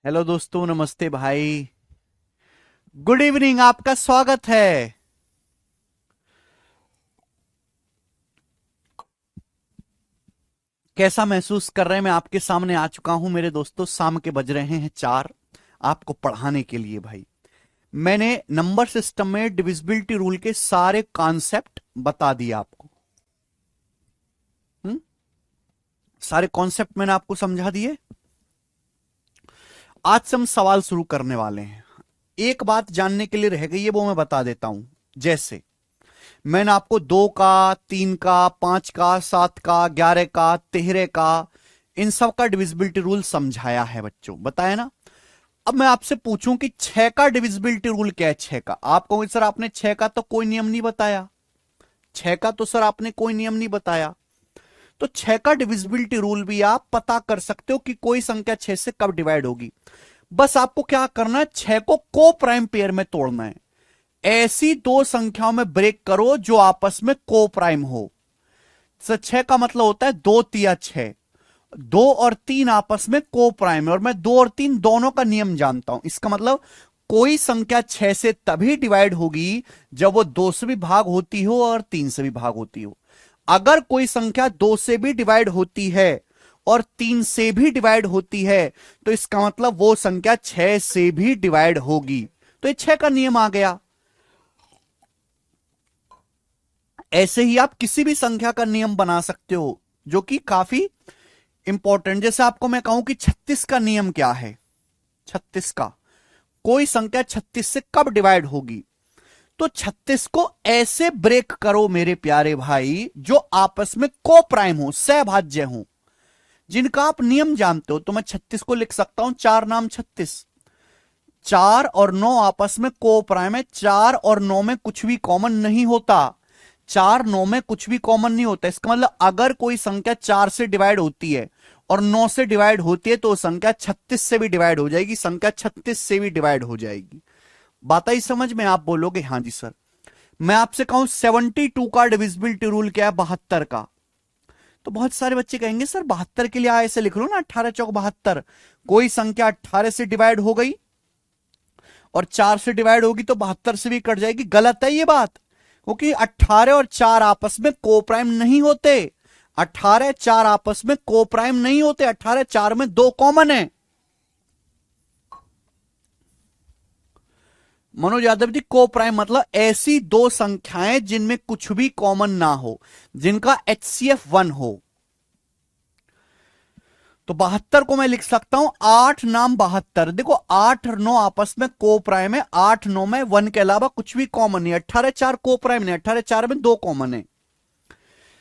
Hello दोस्तों, नमस्ते भाई। गुड इवनिंग, आपका स्वागत है। कैसा महसूस कर रहे हैं? मैं आपके सामने आ चुका हूं मेरे दोस्तों। शाम के बज रहे हैं 4। आपको पढ़ाने के लिए भाई मैंने नंबर सिस्टम में डिविजिबिलिटी रूल के सारे कॉन्सेप्ट बता दिए आपको। हुँ? सारे कॉन्सेप्ट मैंने आपको समझा दिए। आज से हम सवाल शुरू करने वाले हैं। एक बात जानने के लिए रह गई है, वो मैं बता देता हूं। जैसे मैंने आपको 2 का, 3 का, 5 का, 7 का, 11 का, 13 का, इन सब का डिविजिबिलिटी रूल समझाया है बच्चों, बताया ना। अब मैं आपसे पूछूं कि 6 का डिविजिबिलिटी रूल क्या है? 6 का आप कहोगे सर आपने 6 का तो कोई नियम नहीं बताया। 6 का तो सर आपने कोई नियम नहीं बताया। तो 6 का डिविजिबिलिटी रूल भी आप पता कर सकते हो कि कोई संख्या 6 से कब डिवाइड होगी। बस आपको क्या करना है, 6 को को प्राइम पेयर में तोड़ना है। ऐसी दो संख्याओं में ब्रेक करो जो आपस में को प्राइम हो। सर 6 का मतलब होता है 2 तिया 6। 2 और 3 आपस में को प्राइम है, और मैं 2 और 3 दोनों का नियम जानता हूं। इसका मतलब कोई संख्या 6 से तभी डिवाइड होगी जब वो 2 से भी भाग होती हो और 3 से भी भाग होती हो। अगर कोई संख्या 2 से भी डिवाइड होती है और 3 से भी डिवाइड होती है, तो इसका मतलब वो संख्या 6 से भी डिवाइड होगी। तो ये 6 का नियम आ गया। ऐसे ही आप किसी भी संख्या का नियम बना सकते हो जो कि काफी इंपॉर्टेंट। जैसे आपको मैं कहूं कि 36 का नियम क्या है? 36 का, कोई संख्या 36 से कब डिवाइड होगी? तो 36 को ऐसे ब्रेक करो मेरे प्यारे भाई जो आपस में को प्राइम हो, सहभाज्य हो, जिनका आप नियम जानते हो। तो मैं 36 को लिख सकता हूं 4 नाम 36। 4 और 9 आपस में को प्राइम है। 4 और 9 में कुछ भी कॉमन नहीं होता। 4 9 में कुछ भी कॉमन नहीं होता। इसका मतलब अगर कोई संख्या 4 से डिवाइड होती है और 9 से डिवाइड होती है, तो संख्या 36 से भी डिवाइड हो जाएगी, संख्या 36 से भी डिवाइड हो जाएगी। बात आई समझ में? आप बोलोगे हाँ जी सर। मैं आपसे कहूं 72 का डिविजिबिलिटी रूल क्या है? 72 का। तो बहुत सारे बच्चे कहेंगे सर 72 के लिए ऐसे लिख लो ना, 18 चौक 72। कोई संख्या 18 से डिवाइड हो गई और 4 से डिवाइड होगी तो 72 से भी कट जाएगी। गलत है ये बात, क्योंकि 18 और 4 आपस में को प्राइम नहीं होते। 18 4 आपस में को प्राइम नहीं होते। 18 4 में 2 कॉमन है। मनोज यादव जी, को प्राइम मतलब ऐसी दो संख्याएं जिनमें कुछ भी कॉमन ना हो, जिनका एचसीएफ 1 हो। तो 72 को मैं लिख सकता हूं 8 नाम 72। देखो 8 और 9 आपस में को प्राइम है। 8 9 में 1 के अलावा कुछ भी कॉमन नहीं है। 18 4 को प्राइम नहीं, 18 4 में 2 कॉमन है।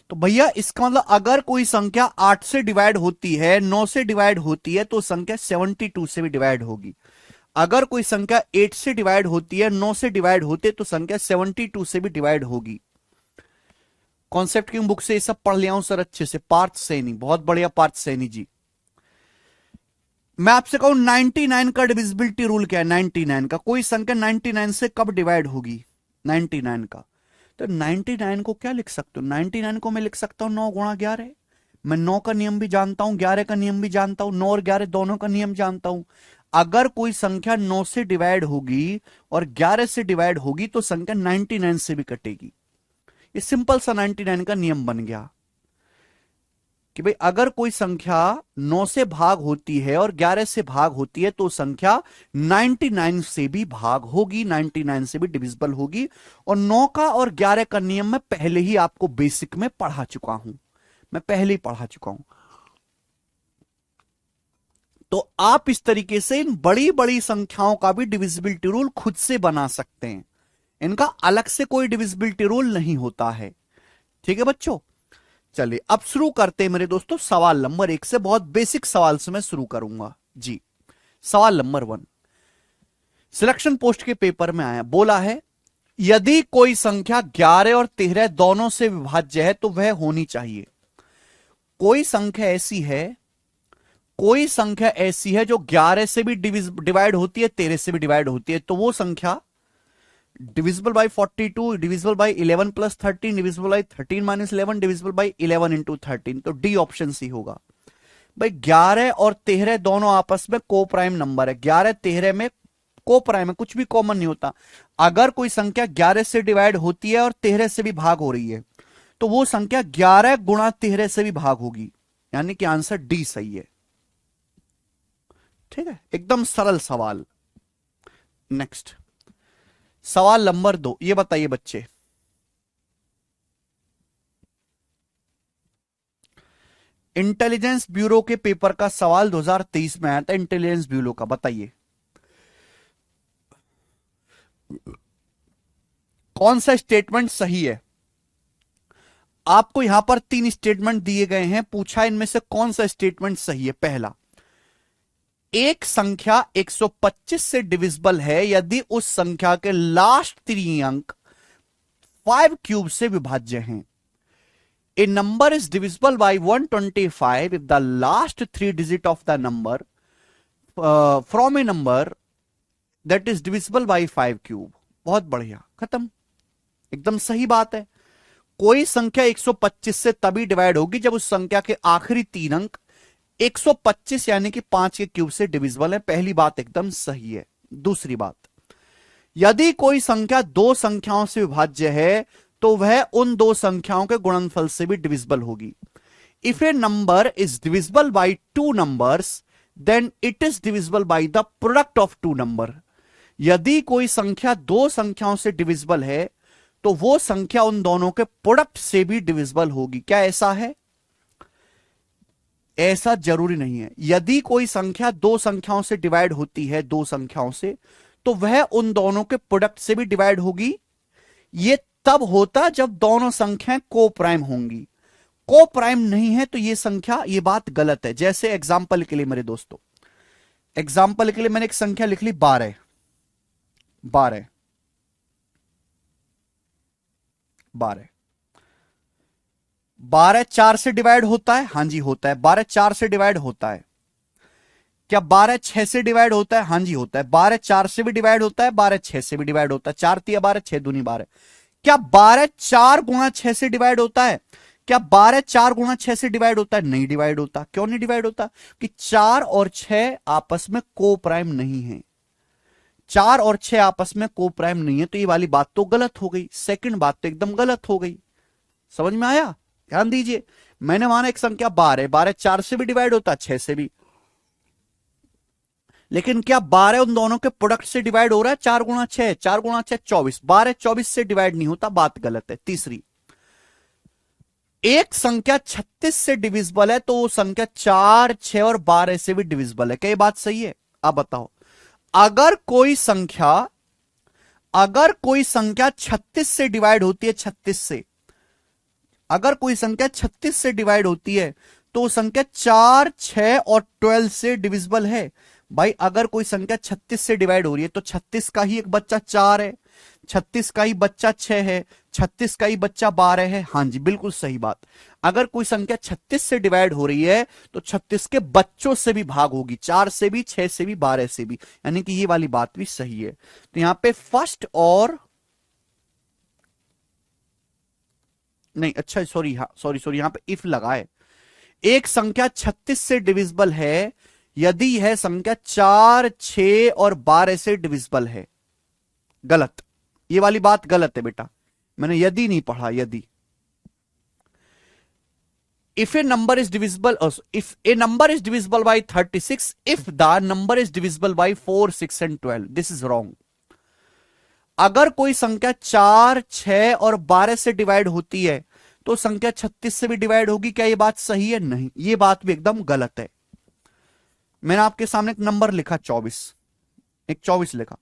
तो भैया इसका मतलब अगर कोई संख्या 8 से डिवाइड होती है, 9 से डिवाइड होती है, तो संख्या 72 से भी डिवाइड होगी। अगर कोई संख्या 8 से डिवाइड होती है, 9 से डिवाइड होती है, तो संख्या 72 से भी डिवाइड होगी। कॉन्सेप्ट की बुक से ये सब पढ़ लिया हूं सर अच्छे से। पार्थ सैनी, बहुत बढ़िया पार्थ सैनी जी। मैं आपसे कहूं 99 का डिविजिबिलिटी रूल क्या है? 99 का, कोई संख्या 99 से कब डिवाइड होगी? 99 का। तो 99 को क्या लिख सकते हो? 99 को मैं लिख सकता हूं 9 गुणा 11। मैं 9 का नियम भी जानता हूं, 11 का नियम भी जानता हूं, 9 और 11 दोनों का नियम जानता हूं। अगर कोई संख्या 9 से डिवाइड होगी और 11 से डिवाइड होगी, तो संख्या 99 से भी कटेगी। ये सिंपल सा 99 का नियम बन गया कि भाई अगर कोई संख्या 9 से भाग होती है और 11 से भाग होती है, तो संख्या 99 से भी भाग होगी, 99 से भी डिविजिबल होगी। और 9 का और 11 का नियम मैं पहले ही आपको बेसिक में पढ़ा चुका हूं। मैं पहले ही पढ़ा चुका हूं। तो आप इस तरीके से इन बड़ी बड़ी संख्याओं का भी डिविजिबिलिटी रूल खुद से बना सकते हैं। इनका अलग से कोई डिविजिबिलिटी रूल नहीं होता है। ठीक है बच्चों, चलिए अब शुरू करते हैं मेरे दोस्तों। सवाल नंबर 1 से, बहुत बेसिक सवाल से मैं शुरू करूंगा जी। सवाल नंबर 1 सिलेक्शन पोस्ट के पेपर में आया, बोला है यदि कोई संख्या 11 और 13 दोनों से विभाज्य है तो वह होनी चाहिए। कोई संख्या ऐसी है, कोई संख्या ऐसी है जो 11 से भी डिवाइड होती है, 13 से भी डिवाइड होती है, तो वो संख्या divisible by 42, divisible by 11 plus 13, divisible by 13 minus 11, divisible by 11 into 13। तो डी ऑप्शन सी होगा। भाई 11 और 13 दोनों आपस में को प्राइम नंबर है, 11 13 में को प्राइम है, कुछ भी कॉमन नहीं होता। अगर कोई संख्या 11 से डिवाइड होती है और 13 से भी भाग हो रही है तो वो संख्या 11 गुणा 13 से भी भाग होगी, यानी कि आंसर डी सही है। ठीक है, एकदम सरल सवाल। नेक्स्ट सवाल नंबर 2, ये बताइए बच्चे, इंटेलिजेंस ब्यूरो के पेपर का सवाल 2023 में आया था, इंटेलिजेंस ब्यूरो का, बताइए कौन सा स्टेटमेंट सही है। आपको यहां पर 3 स्टेटमेंट दिए गए हैं, पूछा इनमें से कौन सा स्टेटमेंट सही है। पहला, एक संख्या 125 से डिविजिबल है यदि उस संख्या के लास्ट 3 अंक 5 क्यूब से विभाज्य हैं। A number is divisible by 125 if the last 3 digit of the number from a number that is divisible by 5 cube। बहुत बढ़िया, खत्म, एकदम सही बात है। कोई संख्या 125 से तभी डिवाइड होगी जब उस संख्या के आखिरी 3 अंक 125 यानी कि 5 के क्यूब से डिविजिबल है। पहली बात एकदम सही है। दूसरी बात, यदि कोई संख्या 2 संख्याओं से विभाज्य है तो वह उन 2 संख्याओं के गुणनफल से भी डिविजिबल होगी। If a number is divisible by 2 numbers then it is divisible by the product of 2 number. यदि कोई संख्या 2 संख्याओं से डिविजिबल है तो वो संख्या उन दोनों के प्रोडक्ट से भी डिविजिबल होगी। क्या ऐसा है? ऐसा जरूरी नहीं है। यदि कोई संख्या 2 संख्याओं से डिवाइड होती है, 2 संख्याओं से, तो वह उन दोनों के प्रोडक्ट से भी डिवाइड होगी। ये तब होता जब दोनों संख्याएं को प्राइम होंगी। को प्राइम नहीं है तो ये संख्या, ये बात गलत है। जैसे एग्जाम्पल के लिए मेरे दोस्तों, एग्जाम्पल के लिए मैंने एक संख्या लिख ली 12, 12, 12, 12 4 से डिवाइड होता है? हां जी होता है। 12 4 से डिवाइड होता है। क्या 12 6 से डिवाइड होता है? हां जी होता है। 12 4 से भी डिवाइड होता है, 12 6 से भी डिवाइड होता है। 4 तिया 12, 6 दूनी 12। क्या 12 4 गुणा 6 से डिवाइड होता है? क्या 12 4 गुणा 6 से डिवाइड होता है? नहीं डिवाइड होता। क्यों नहीं डिवाइड होता? कि 4 और 6 आपस में को प्राइम नहीं है। 4 और 6 आपस में को प्राइम नहीं है, तो ये वाली बात तो गलत हो गई। सेकंड बात तो एकदम गलत हो गई। समझ में आया? ध्यान दीजिए, मैंने माना एक संख्या 12, 12 4 से भी डिवाइड होता है, 6 से भी, लेकिन क्या 12 उन दोनों के प्रोडक्ट से डिवाइड हो रहा है? 4 गुणा 6, 4 गुणा 6 24, 12 24 से डिवाइड नहीं होता, बात गलत है। तीसरी, एक संख्या 36 से डिविजिबल है तो वो संख्या 4 6 और 12 से भी डिविजिबल है। क्या ये बात सही है? आप बताओ। अगर कोई संख्या 36 से डिवाइड होती है, 36 से, अगर कोई संख्या 36 से डिवाइड होती है तो संख्या 4 6 और 12 से डिविजिबल है। भाई अगर कोई संख्या 36 से डिवाइड हो रही है तो 36 का ही एक बच्चा 4 है, 36 का ही बच्चा 6 है, 36 का ही बच्चा 12 है। हां जी बिल्कुल सही बात। अगर कोई संख्या 36 से डिवाइड हो रही है तो 36 के बच्चों से भी भाग होगी, 4 से भी, 6 से भी, 12 से भी, यानी कि ये वाली बात भी सही है। तो यहां पे फर्स्ट और नहीं, अच्छा सॉरी, सॉरी यहां पे इफ लगा है। एक संख्या 36 से डिविजिबल है यदि यह संख्या 4 6 और 12 से डिविजिबल है। गलत, ये वाली बात गलत है बेटा, मैंने यदि नहीं पढ़ा। यदि if a number is divisible, if a number is divisible by 36 if the number is divisible by 4 6 and 12, this is wrong। अगर कोई संख्या 4 6 और 12 से डिवाइड होती है तो संख्या 36 से भी डिवाइड होगी। क्या यह बात सही है? नहीं, यह बात भी एकदम गलत है। मैंने आपके सामने एक नंबर लिखा 24, एक 24 लिखा।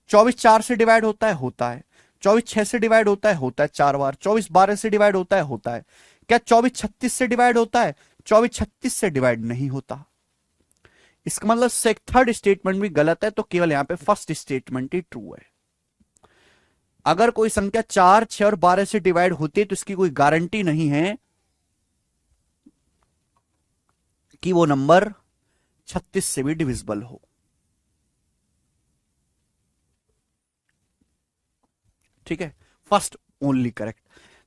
24 4 से डिवाइड होता है? होता है। 24 6 से डिवाइड होता है? होता है 4 बार। 24 12 से डिवाइड होता है? होता है। क्या 24 36 से डिवाइड होता है? 24 36 से डिवाइड नहीं होता। इसका मतलब से थर्ड स्टेटमेंट भी गलत है, तो केवल यहां पे फर्स्ट स्टेटमेंट ही ट्रू है। अगर कोई संख्या 4 6 और 12 से डिवाइड होती है तो इसकी कोई गारंटी नहीं है कि वो नंबर 36 से भी डिविजिबल हो। ठीक है, फर्स्ट ओनली करेक्ट।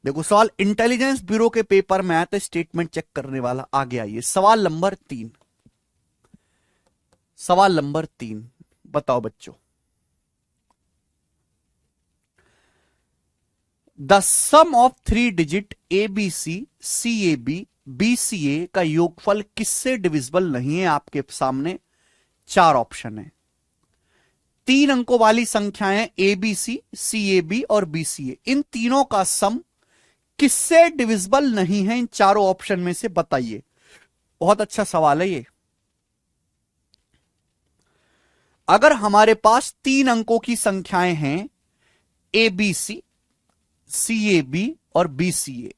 देखो सवाल इंटेलिजेंस ब्यूरो के पेपर में आया तो स्टेटमेंट चेक करने वाला आगे आइए। सवाल नंबर 3, सवाल नंबर 3 बताओ बच्चों, the sum of 3 digit ABC CAB BCA का योगफल किससे डिविजिबल नहीं है? आपके सामने 4 ऑप्शन है। 3 अंकों वाली संख्याएं ABC CAB और BCA, इन तीनों का सम किससे डिविजिबल नहीं है? इन चारों ऑप्शन में से बताइए। बहुत अच्छा सवाल है ये। अगर हमारे पास 3 अंकों की संख्याएं हैं ABC CAB और BCA,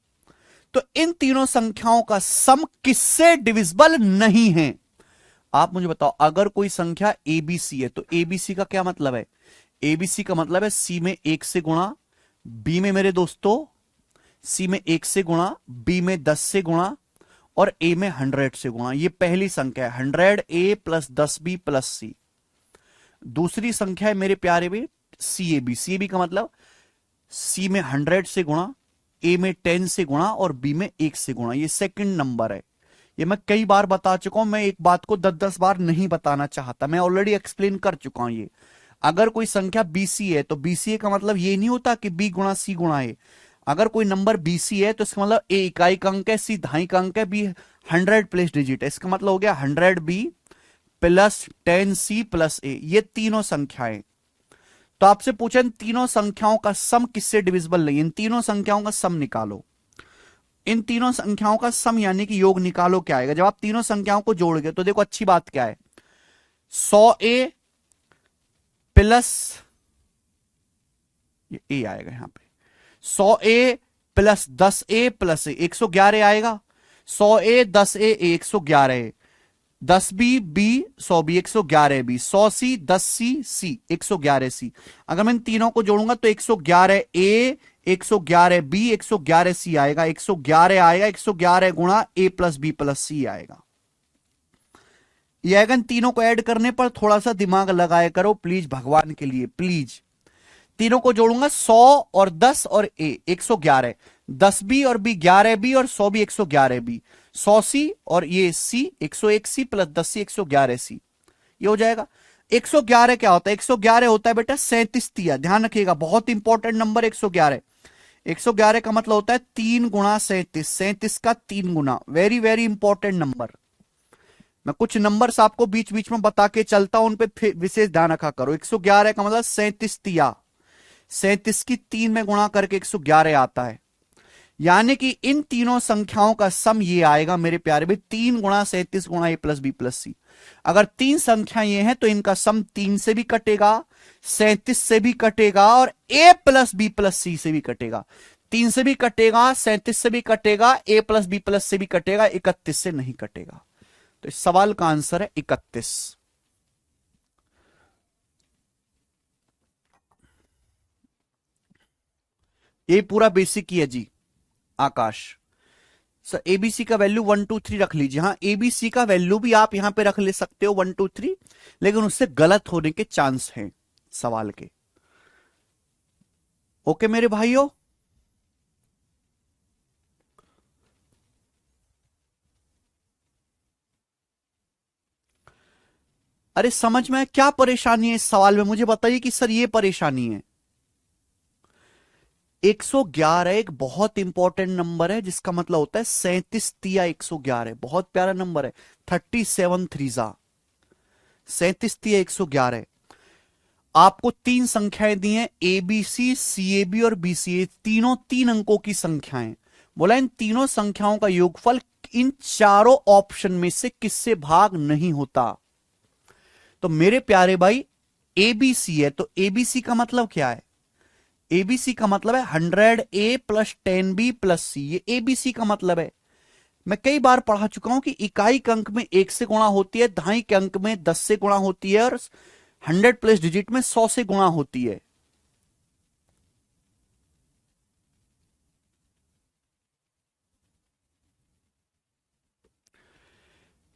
तो इन तीनों संख्याओं का सम किससे डिविजिबल नहीं है? आप मुझे बताओ। अगर कोई संख्या ABC है तो ABC का क्या मतलब है? ABC का मतलब है C में 1 से गुणा, B में मेरे दोस्तों C में 1 से गुणा, B में 10 से गुणा और A में 100 से गुणा। ये पहली संख्या है 100A plus 10B plus C। दूसरी संख्या है मेरे प्यारे में CAB। CAB का मतलब C में 100 से गुणा, A में 10 से गुणा और B में 1 से गुणा। ये सेकंड नंबर है। ये मैं कई बार बता चुका हूं, मैं एक बात को 10-10 बार नहीं बताना चाहता, मैं ऑलरेडी एक्सप्लेन कर चुका हूं ये। अगर कोई संख्या BC है तो BCA का मतलब ये नहीं होता कि B गुणा C गुणा A। अगर कोई नंबर BC है तो इसका मतलब A इकाई का अंक है, C दहाई का अंक है, B 100 प्लस डिजिट है। इसका मतलब हो गया 100B plus 10C plus A। ये तीनों संख्याएं। तो आपसे पूछा इन तीनों संख्याओं का सम किससे डिविजिबल नहीं? इन तीनों संख्याओं का सम निकालो। इन तीनों संख्याओं का सम यानी कि योग निकालो। क्या आएगा जब आप तीनों संख्याओं को जोड़ोगे? तो देखो अच्छी बात क्या है, 100A प्लस ये A आएगा यहां पे, 100A प्लस 10A प्लस 111 आएगा। 100A 10A 111, 10B 100B 111B, 100C 10C C 111C। अगर मैं इन तीनों को जोड़ूंगा तो 111A 111B 111C आएगा। 111 आएगा, 111 गुणा A plus B plus C आएगा। ये आएगा। इन तीनों को ऐड करने पर थोड़ा सा दिमाग लगाया करो प्लीज, भगवान के लिए प्लीज। तीनों को जोड़ूंगा 100 और 10 और A 111, 10B और B 11B और 100B 111B, 100C और ये C 101C plus 10C 111C। ये हो जाएगा। 111 क्या होता है? 111 होता है बेटा 37 तिया। ध्यान रखिएगा, बहुत इंपॉर्टेंट नंबर 111। 111 का मतलब होता है 3 गुणा 37, 37 का 3 गुना। Very very important number. मैं कुछ नंबर्स आपको बीच बीच में बता के चलता हूं, उन पे विशेष ध्यान रखा करो। 111 का मतलब 37 तिया, 37 की 3 में गुणा करके 111 आता है। यानी कि इन तीनों संख्याओं का सम ये आएगा मेरे प्यारे भाई, 3 गुणा 37 गुणा A plus B plus C। अगर 3 संख्या ये हैं तो इनका सम 3 से भी कटेगा, 37 से भी कटेगा और A plus B plus C से भी कटेगा। 3 से भी कटेगा, 37 से भी कटेगा, A प्लस B प्लस से भी कटेगा, 31 से नहीं कटेगा। तो इस सवाल का आंसर है 31। ये पूरा बेसिक ही है जी आकाश। सर एबीसी का वैल्यू 1 2 3 रख लीजिए। हाँ एबीसी का वैल्यू भी आप यहां पे रख ले सकते हो 1 2 3, लेकिन उससे गलत होने के चांस हैं सवाल के। ओके मेरे भाइयों, अरे समझ में क्या परेशानी है इस सवाल में? मुझे बताइए कि सर ये परेशानी है। 111 एक बहुत इंपॉर्टेंट नंबर है, जिसका मतलब होता है 37 तिया 111। बहुत प्यारा नंबर है। 37 थ्रीजा 37 तिया 111। आपको 3 संख्याएं दी हैं एबीसी सीएबी और बीसीए, तीनों 3 अंकों की संख्याएं। बोला इन तीनों संख्याओं का योगफल इन चारों ऑप्शन में से किससे भाग नहीं होता? तो मेरे प्यारे भाई एबीसी है तो एबीसी का मतलब क्या है? एबीसी का मतलब है 100A plus 10B plus C। ये एबीसी का मतलब है। मैं कई बार पढ़ा चुका हूं कि इकाई के अंक में 1 से गुणा होती है, दहाई के अंक में 10 से गुणा होती है और 100 प्लस डिजिट में 100 से गुणा होती है।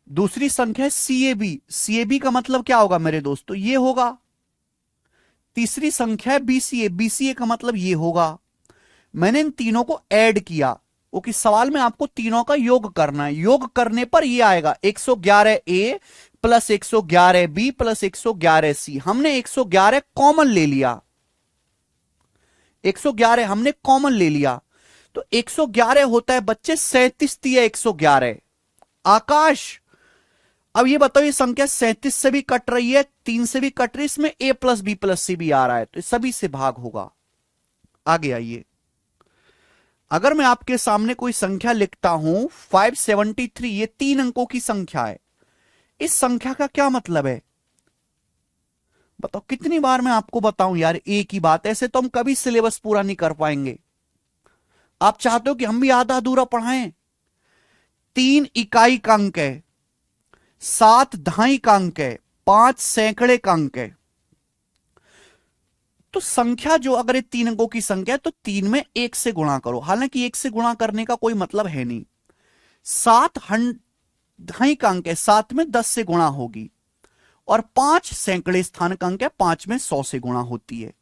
दूसरी संख्या है सीएबी। सीएबी का मतलब क्या होगा मेरे दोस्तों? ये होगा। तीसरी संख्या है बीसीए। बीसीए का मतलब ये होगा। मैंने इन तीनों को ऐड किया, वो कि सवाल में आपको तीनों का योग करना है। योग करने पर ये आएगा 111 ए प्लस 111 बी प्लस 111 सी। हमने 111 कॉमन ले लिया, 111 हमने कॉमन ले लिया, तो 111 होता है बच्चे 37 दिया 111। आकाश अब ये बताओ, ये संख्या 37 से भी कट रही है, 3 से भी कट रही है, इसमें a प्लस बी प्लस सी भी आ रहा है, तो सभी से भाग होगा। आगे आइए, अगर मैं आपके सामने कोई संख्या लिखता हूं 573, ये 3 अंकों की संख्या है, इस संख्या का क्या मतलब है बताओ? कितनी बार मैं आपको बताऊं यार एक ही बात, ऐसे तो हम कभी सिलेबस पूरा नहीं कर पाएंगे। आप चाहते हो कि हम भी आधा अधूरा पढ़ाएं? 3 इकाई का अंक है, 7 दहाई का अंक है, 5 सैकड़े का अंक है। तो संख्या जो अगर ये 3 अंकों की संख्या है तो 3 में 1 से गुणा करो, हालांकि 1 से गुणा करने का कोई मतलब है नहीं। 7 दहाई का अंक है, 7 में 10 से गुणा होगी, और 5 सैकड़े स्थान का अंक है, 5 में 100 से गुणा होती है।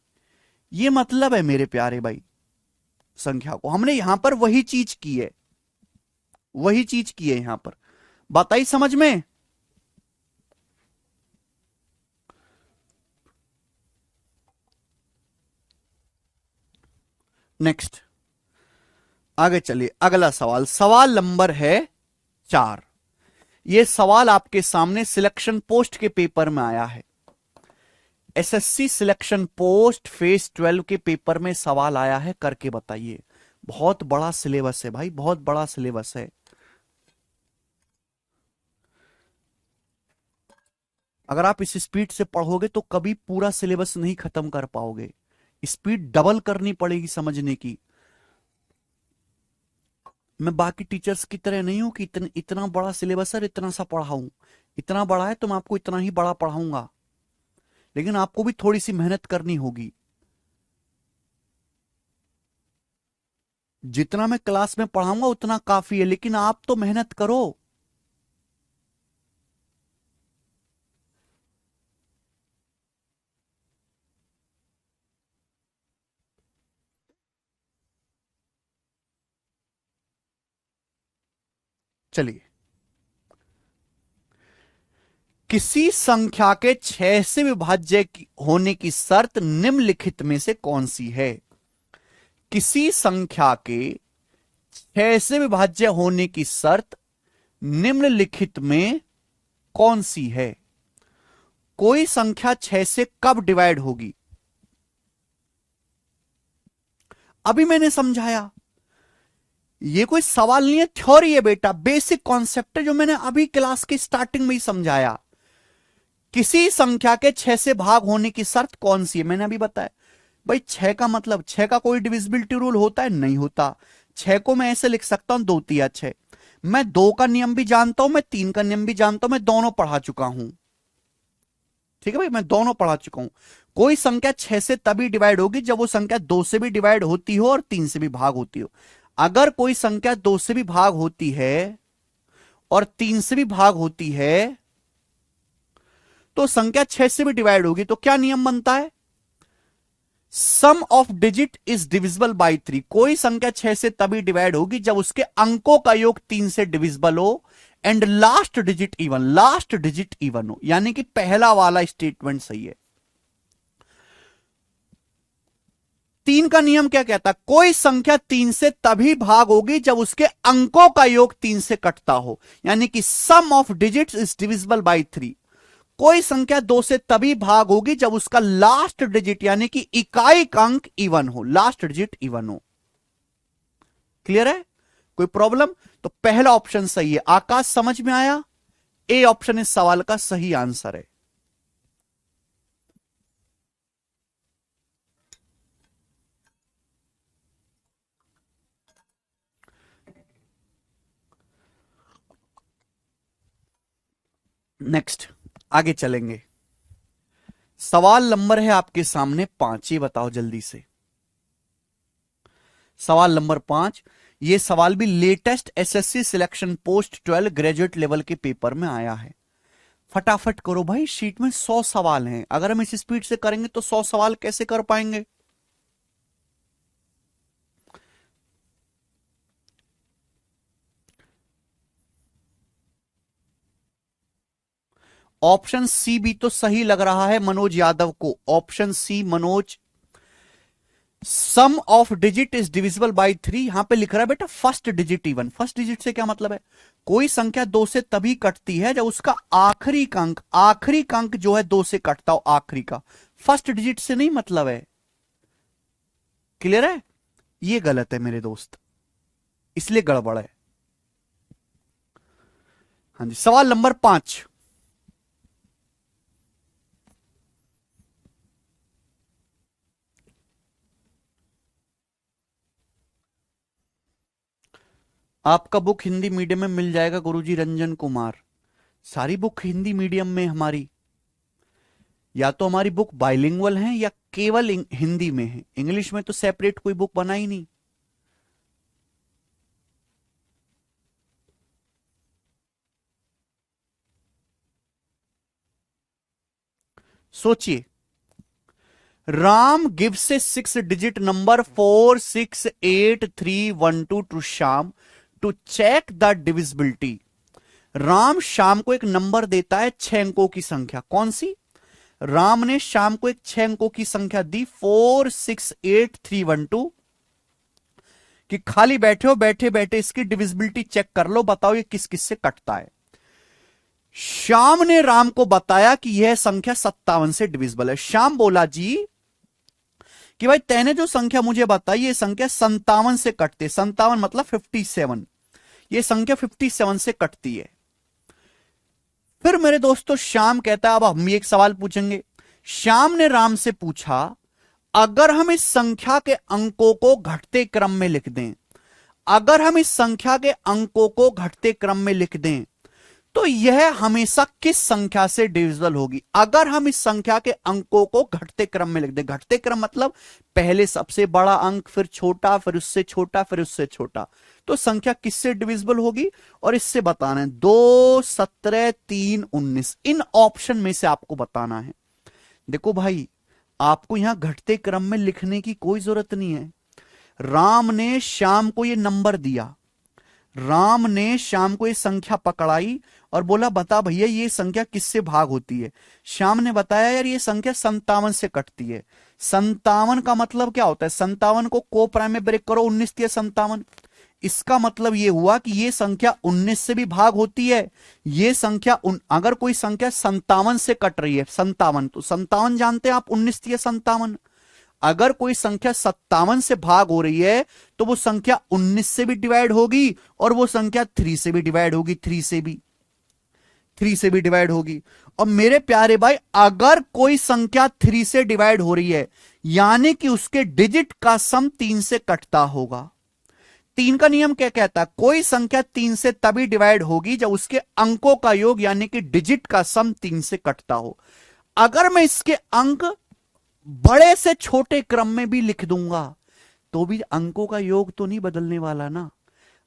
ये मतलब है मेरे प्यारे भाई, संख्या को हमने यहां पर वही चीज की है, वही चीज की है यहां पर। बताइए समझ में? नेक्स्ट आगे चलिए, अगला सवाल, सवाल नंबर है 4। यह सवाल आपके सामने सिलेक्शन पोस्ट के पेपर में आया है। एसएससी सिलेक्शन पोस्ट फेज 12 के पेपर में सवाल आया है, करके बताइए। बहुत बड़ा सिलेबस है भाई, बहुत बड़ा सिलेबस है। अगर आप इस स्पीड से पढ़ोगे तो कभी पूरा सिलेबस नहीं खत्म कर पाओगे, स्पीड डबल करनी पड़ेगी समझने की। मैं बाकी टीचर्स की तरह नहीं हूं कि इतना बड़ा सिलेबस है इतना सा पढ़ाऊं। इतना बड़ा है तो मैं आपको इतना ही बड़ा पढ़ाऊंगा, लेकिन आपको भी थोड़ी सी मेहनत करनी होगी। जितना मैं क्लास में पढ़ाऊंगा उतना काफी है, लेकिन आप तो मेहनत करो। चलिए, किसी संख्या के 6 से विभाज्य होने की शर्त निम्नलिखित में से कौन सी है? किसी संख्या के 6 से विभाज्य होने की शर्त निम्नलिखित में कौन सी है? कोई संख्या 6 से कब डिवाइड होगी? अभी मैंने समझाया, ये कोई सवाल नहीं है, थ्योरी है बेटा, बेसिक कॉन्सेप्ट है जो मैंने अभी क्लास की स्टार्टिंग में ही समझाया। किसी संख्या के 6 से भाग होने की शर्त कौन सी है, मैंने अभी बताया। भाई 6 का मतलब, 6 का कोई डिविजिबिलिटी रूल होता है? नहीं होता। 6 को मैं ऐसे लिख सकता हूं 2 तिया 6। मैं 2 का नियम भी जानता हूं, मैं 3 का नियम भी जानता हूं, मैं दोनों पढ़ा चुका हूं। ठीक है भाई, मैं दोनों पढ़ा चुका हूं। कोई संख्या 6 से तभी डिवाइड होगी जब वो संख्या 2 से भी डिवाइड होती हो और 3 से भी भाग होती हो। अगर कोई संख्या 2 से भी भाग होती है और 3 से भी भाग होती है तो संख्या 6 से भी डिवाइड होगी, तो क्या नियम बनता है? Sum of digit is divisible by 3। कोई संख्या 6 से तभी डिवाइड होगी जब उसके अंकों का योग 3 से डिविजिबल हो and last digit even, last digit even हो, यानी कि पहला वाला स्टेटमेंट सही है। 3 का नियम क्या कहता है? कोई संख्या 3 से तभी भाग होगी जब उसके अंकों का योग 3 से कटता हो, यानी कि sum of digits is divisible by 3। कोई संख्या 2 से तभी भाग होगी जब उसका लास्ट डिजिट यानी कि इकाई का अंक इवन हो, लास्ट डिजिट इवन हो। क्लियर है? कोई प्रॉब्लम? तो पहला ऑप्शन सही है। आकाश समझ में आया? ए ऑप्शन इस सवाल का सही आंसर है। नेक्स्ट आगे चलेंगे, सवाल नंबर है आपके सामने 5। ये बताओ जल्दी से, सवाल नंबर 5। ये सवाल भी latest SSC selection post 12 graduate level के पेपर में आया है। फटाफट करो भाई, शीट में 100 सवाल हैं, अगर हम इस स्पीड से करेंगे तो 100 सवाल कैसे कर पाएंगे? ऑप्शन सी भी तो सही लग रहा है मनोज यादव को, option C Manoj, sum of digit is divisible by 3। यहां पे लिख रहा है बेटा first digit even. First digit से क्या मतलब है? कोई संख्या दो से तभी कटती है जब उसका आखिरी का अंक जो है दो से कटता हो, आखिरी का। फर्स्ट डिजिट से नहीं मतलब है। क्लियर है? ये गलत है मेरे दोस्त, इसलिए गड़बड़ है। हाँ जी, सवाल नंबर 5। आपका बुक हिंदी मीडियम में मिल जाएगा गुरुजी रंजन कुमार। सारी बुक हिंदी मीडियम में हमारी, या तो हमारी बुक बाइलिंगुअल है या केवल हिंदी में है, इंग्लिश में तो सेपरेट कोई बुक बना ही नहीं। सोचिए, Ram gives a 6 digit number 468312 to Shyam to check the divisibility. Ram Shyam को एक नंबर देता है 6 अंकों की संख्या। कौन सी? राम ने श्याम को एक 6 अंकों की संख्या दी 468312, कि खाली बैठे हो, बैठे बैठे इसकी डिविजिबिलिटी चेक कर लो, बताओ ये किस किस से कटता है। श्याम ने राम को बताया कि यह संख्या 57 से डिविजिबल है। श्याम बोला जी कि भाई तैने जो संख्या मुझे बताई ये संख्या 57 से कटती है। 57 मतलब 57, ये संख्या 57 से कटती है। फिर मेरे दोस्तों श्याम कहता है, अब हम एक सवाल पूछेंगे। श्याम ने राम से पूछा, अगर हम इस संख्या के अंकों को घटते क्रम में लिख दें, अगर हम इस संख्या के अंकों को घटते क्रम में लिख दें तो यह हमेशा किस संख्या से डिविजिबल होगी? अगर हम इस संख्या के अंकों को घटते क्रम में लिख दें, घटते क्रम मतलब पहले सबसे बड़ा अंक, फिर छोटा, फिर उससे छोटा, फिर उससे छोटा, तो संख्या किससे डिविजिबल होगी? और इससे बताना है 2, 17, 3, 19, इन ऑप्शन में से आपको बताना है। देखो भाई, आपको यहां घटते क्रम में लिखने की कोई जरूरत नहीं है। राम ने श्याम को यह नंबर दिया, राम ने श्याम को ये संख्या पकड़ाई और बोला बता भैया ये संख्या किससे भाग होती है? श्याम ने बताया यार ये संख्या 57 से कटती है। 57 का मतलब क्या होता है? 57 को को प्राइम में ब्रेक करो, 19 या 57। इसका मतलब ये हुआ कि ये संख्या 19 से भी भाग होती है। ये संख्या अगर कोई संख्या 57 से कट रही है, 57, तो 57 जानते हैं आप, 19 या 57। अगर कोई संख्या 57 से भाग हो रही है तो वो संख्या 19 से भी डिवाइड होगी और वो संख्या 3 से भी डिवाइड होगी, 3 से भी डिवाइड होगी। और मेरे प्यारे भाई, अगर कोई संख्या 3 से डिवाइड हो रही है यानी कि उसके डिजिट का सम 3 से कटता होगा। 3 का नियम क्या कहता है? कोई संख्या 3 से तभी डिवाइड होगी जब उसके अंकों का योग यानी कि डिजिट का सम 3 से कटता हो। अगर मैं इसके अंक बड़े से छोटे क्रम में भी लिख दूंगा तो भी अंकों का योग तो नहीं बदलने वाला ना।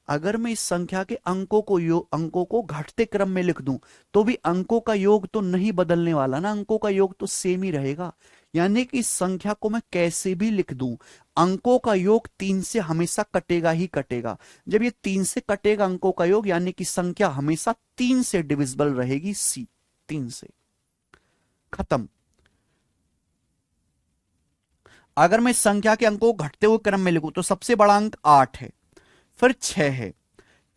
अगर मैं इस संख्या के अंकों को घटते क्रम में लिख दूं तो भी अंकों का योग तो नहीं बदलने वाला ना, अंकों का योग तो सेम ही रहेगा। यानी कि इस संख्या को मैं कैसे भी लिख दूं, अंकों का योग 3 से हमेशा कटेगा ही कटेगा। जब ये 3 से कटेगा अंकों का योग यानी कि संख्या हमेशा 3 से डिविजिबल रहेगी। सी, 3 से। खत्म। अगर मैं संख्या के अंकों को घटते हुए क्रम में लिखूं तो सबसे बड़ा अंक 8 है, फिर 6 है,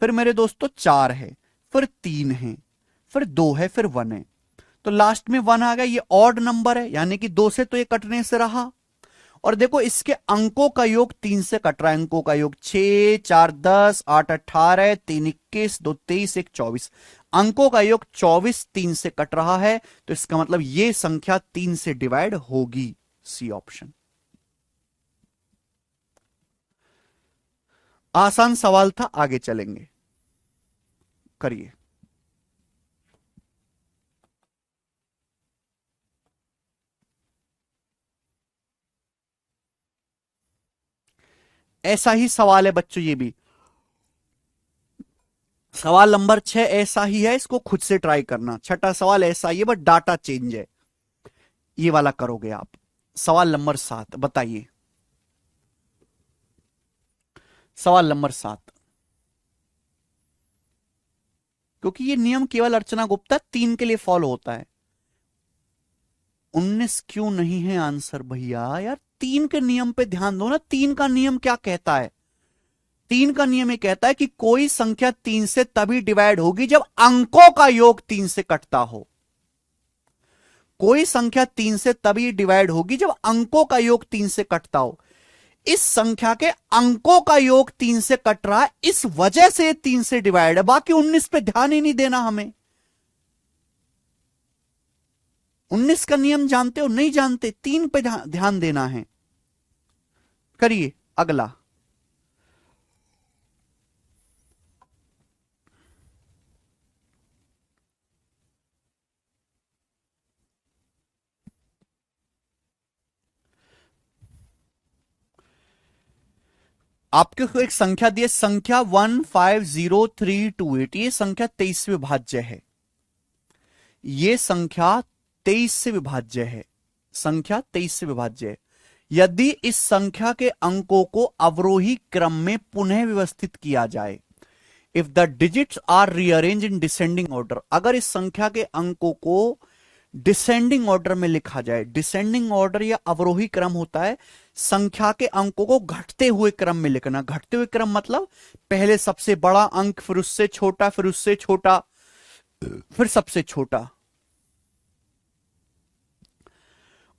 फिर मेरे दोस्तों 4 है, फिर 3 है, फिर 2 है, फिर 1 है। तो लास्ट में 1 आ गया। ये ऑड नंबर है यानी कि 2 से तो ये कटने से रहा। और देखो इसके अंकों का योग 3 से कट रहा है। अंकों का योग 6, 4, 10, 8, 18, 3, 21, 2, 23, 1, 24। अंकों का योग 24 3 से कट रहा है, तो इसका मतलब ये संख्या 3 से डिवाइड होगी। C option. आसान सवाल था, आगे चलेंगे, करिए। ऐसा ही सवाल है बच्चों, ये भी सवाल नंबर 6 ऐसा ही है, इसको खुद से ट्राई करना। छठा सवाल ऐसा ही है बट डाटा चेंज है, ये वाला करोगे आप। सवाल नंबर 7 बताइए, सवाल नंबर 7। क्योंकि ये नियम केवल अर्चना गुप्ता 3 के लिए फॉलो होता है। 19 क्यों नहीं है आंसर भैया? यार 3 के नियम पे ध्यान दो ना। 3 का नियम क्या कहता है? 3 का नियम ये कहता है कि कोई संख्या 3 से तभी डिवाइड होगी जब अंकों का योग 3 से कटता हो। कोई संख्या 3 से तभी डिवाइड होगी जब अंकों का योग 3 से कटता हो। इस संख्या के अंकों का योग 3 से कट रहा है, इस वजह से 3 से डिवाइड है। बाकी 19 पे ध्यान ही नहीं देना हमें। 19 का नियम जानते हो? नहीं जानते। 3 पे ध्यान देना है। करिए अगला। आपके को एक संख्या दी है, संख्या 150328। ये संख्या 23 से विभाज्य है। ये संख्या 23 से विभाज्य है। संख्या 23 से विभाज्य है। यदि इस संख्या के अंकों को अवरोही क्रम में पुनः व्यवस्थित किया जाए, if the digits are rearrange in descending order, अगर इस संख्या के अंकों को डिसेंडिंग ऑर्डर में लिखा जाए। डिसेंडिंग ऑर्डर या अवरोही क्रम होता है संख्या के अंकों को घटते हुए क्रम में लिखना। घटते हुए क्रम मतलब पहले सबसे बड़ा अंक, फिर उससे छोटा, फिर उससे छोटा, फिर सबसे छोटा।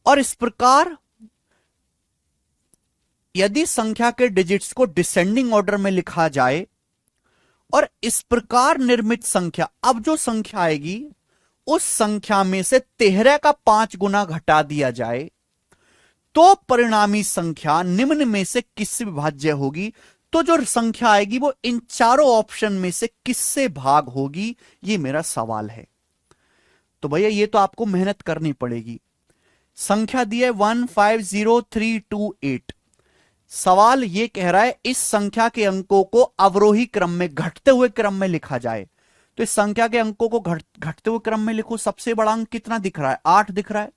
और इस प्रकार यदि संख्या के डिजिट्स को डिसेंडिंग ऑर्डर में लिखा जाए और इस प्रकार निर्मित संख्या, अब जो संख्या आएगी उस संख्या में से 13 का 5 गुना घटा दिया जाए, तो परिणामी संख्या निम्न में से किससे विभाज्य होगी? तो जो संख्या आएगी वो इन चारों ऑप्शन में से किससे भाग होगी? ये मेरा सवाल है। तो भैया ये तो आपको मेहनत करनी पड़ेगी। संख्या दी है 150328। सवाल ये कह रहा है इस संख्या के अंकों को अवरोही क्रम में, घटते हुए क्रम में लिखा जाए। तो इस संख्या के अंकों को घटते हुए क्रम में लिखो। सबसे बड़ा अंक कितना दिख रहा है? 8 दिख रहा है।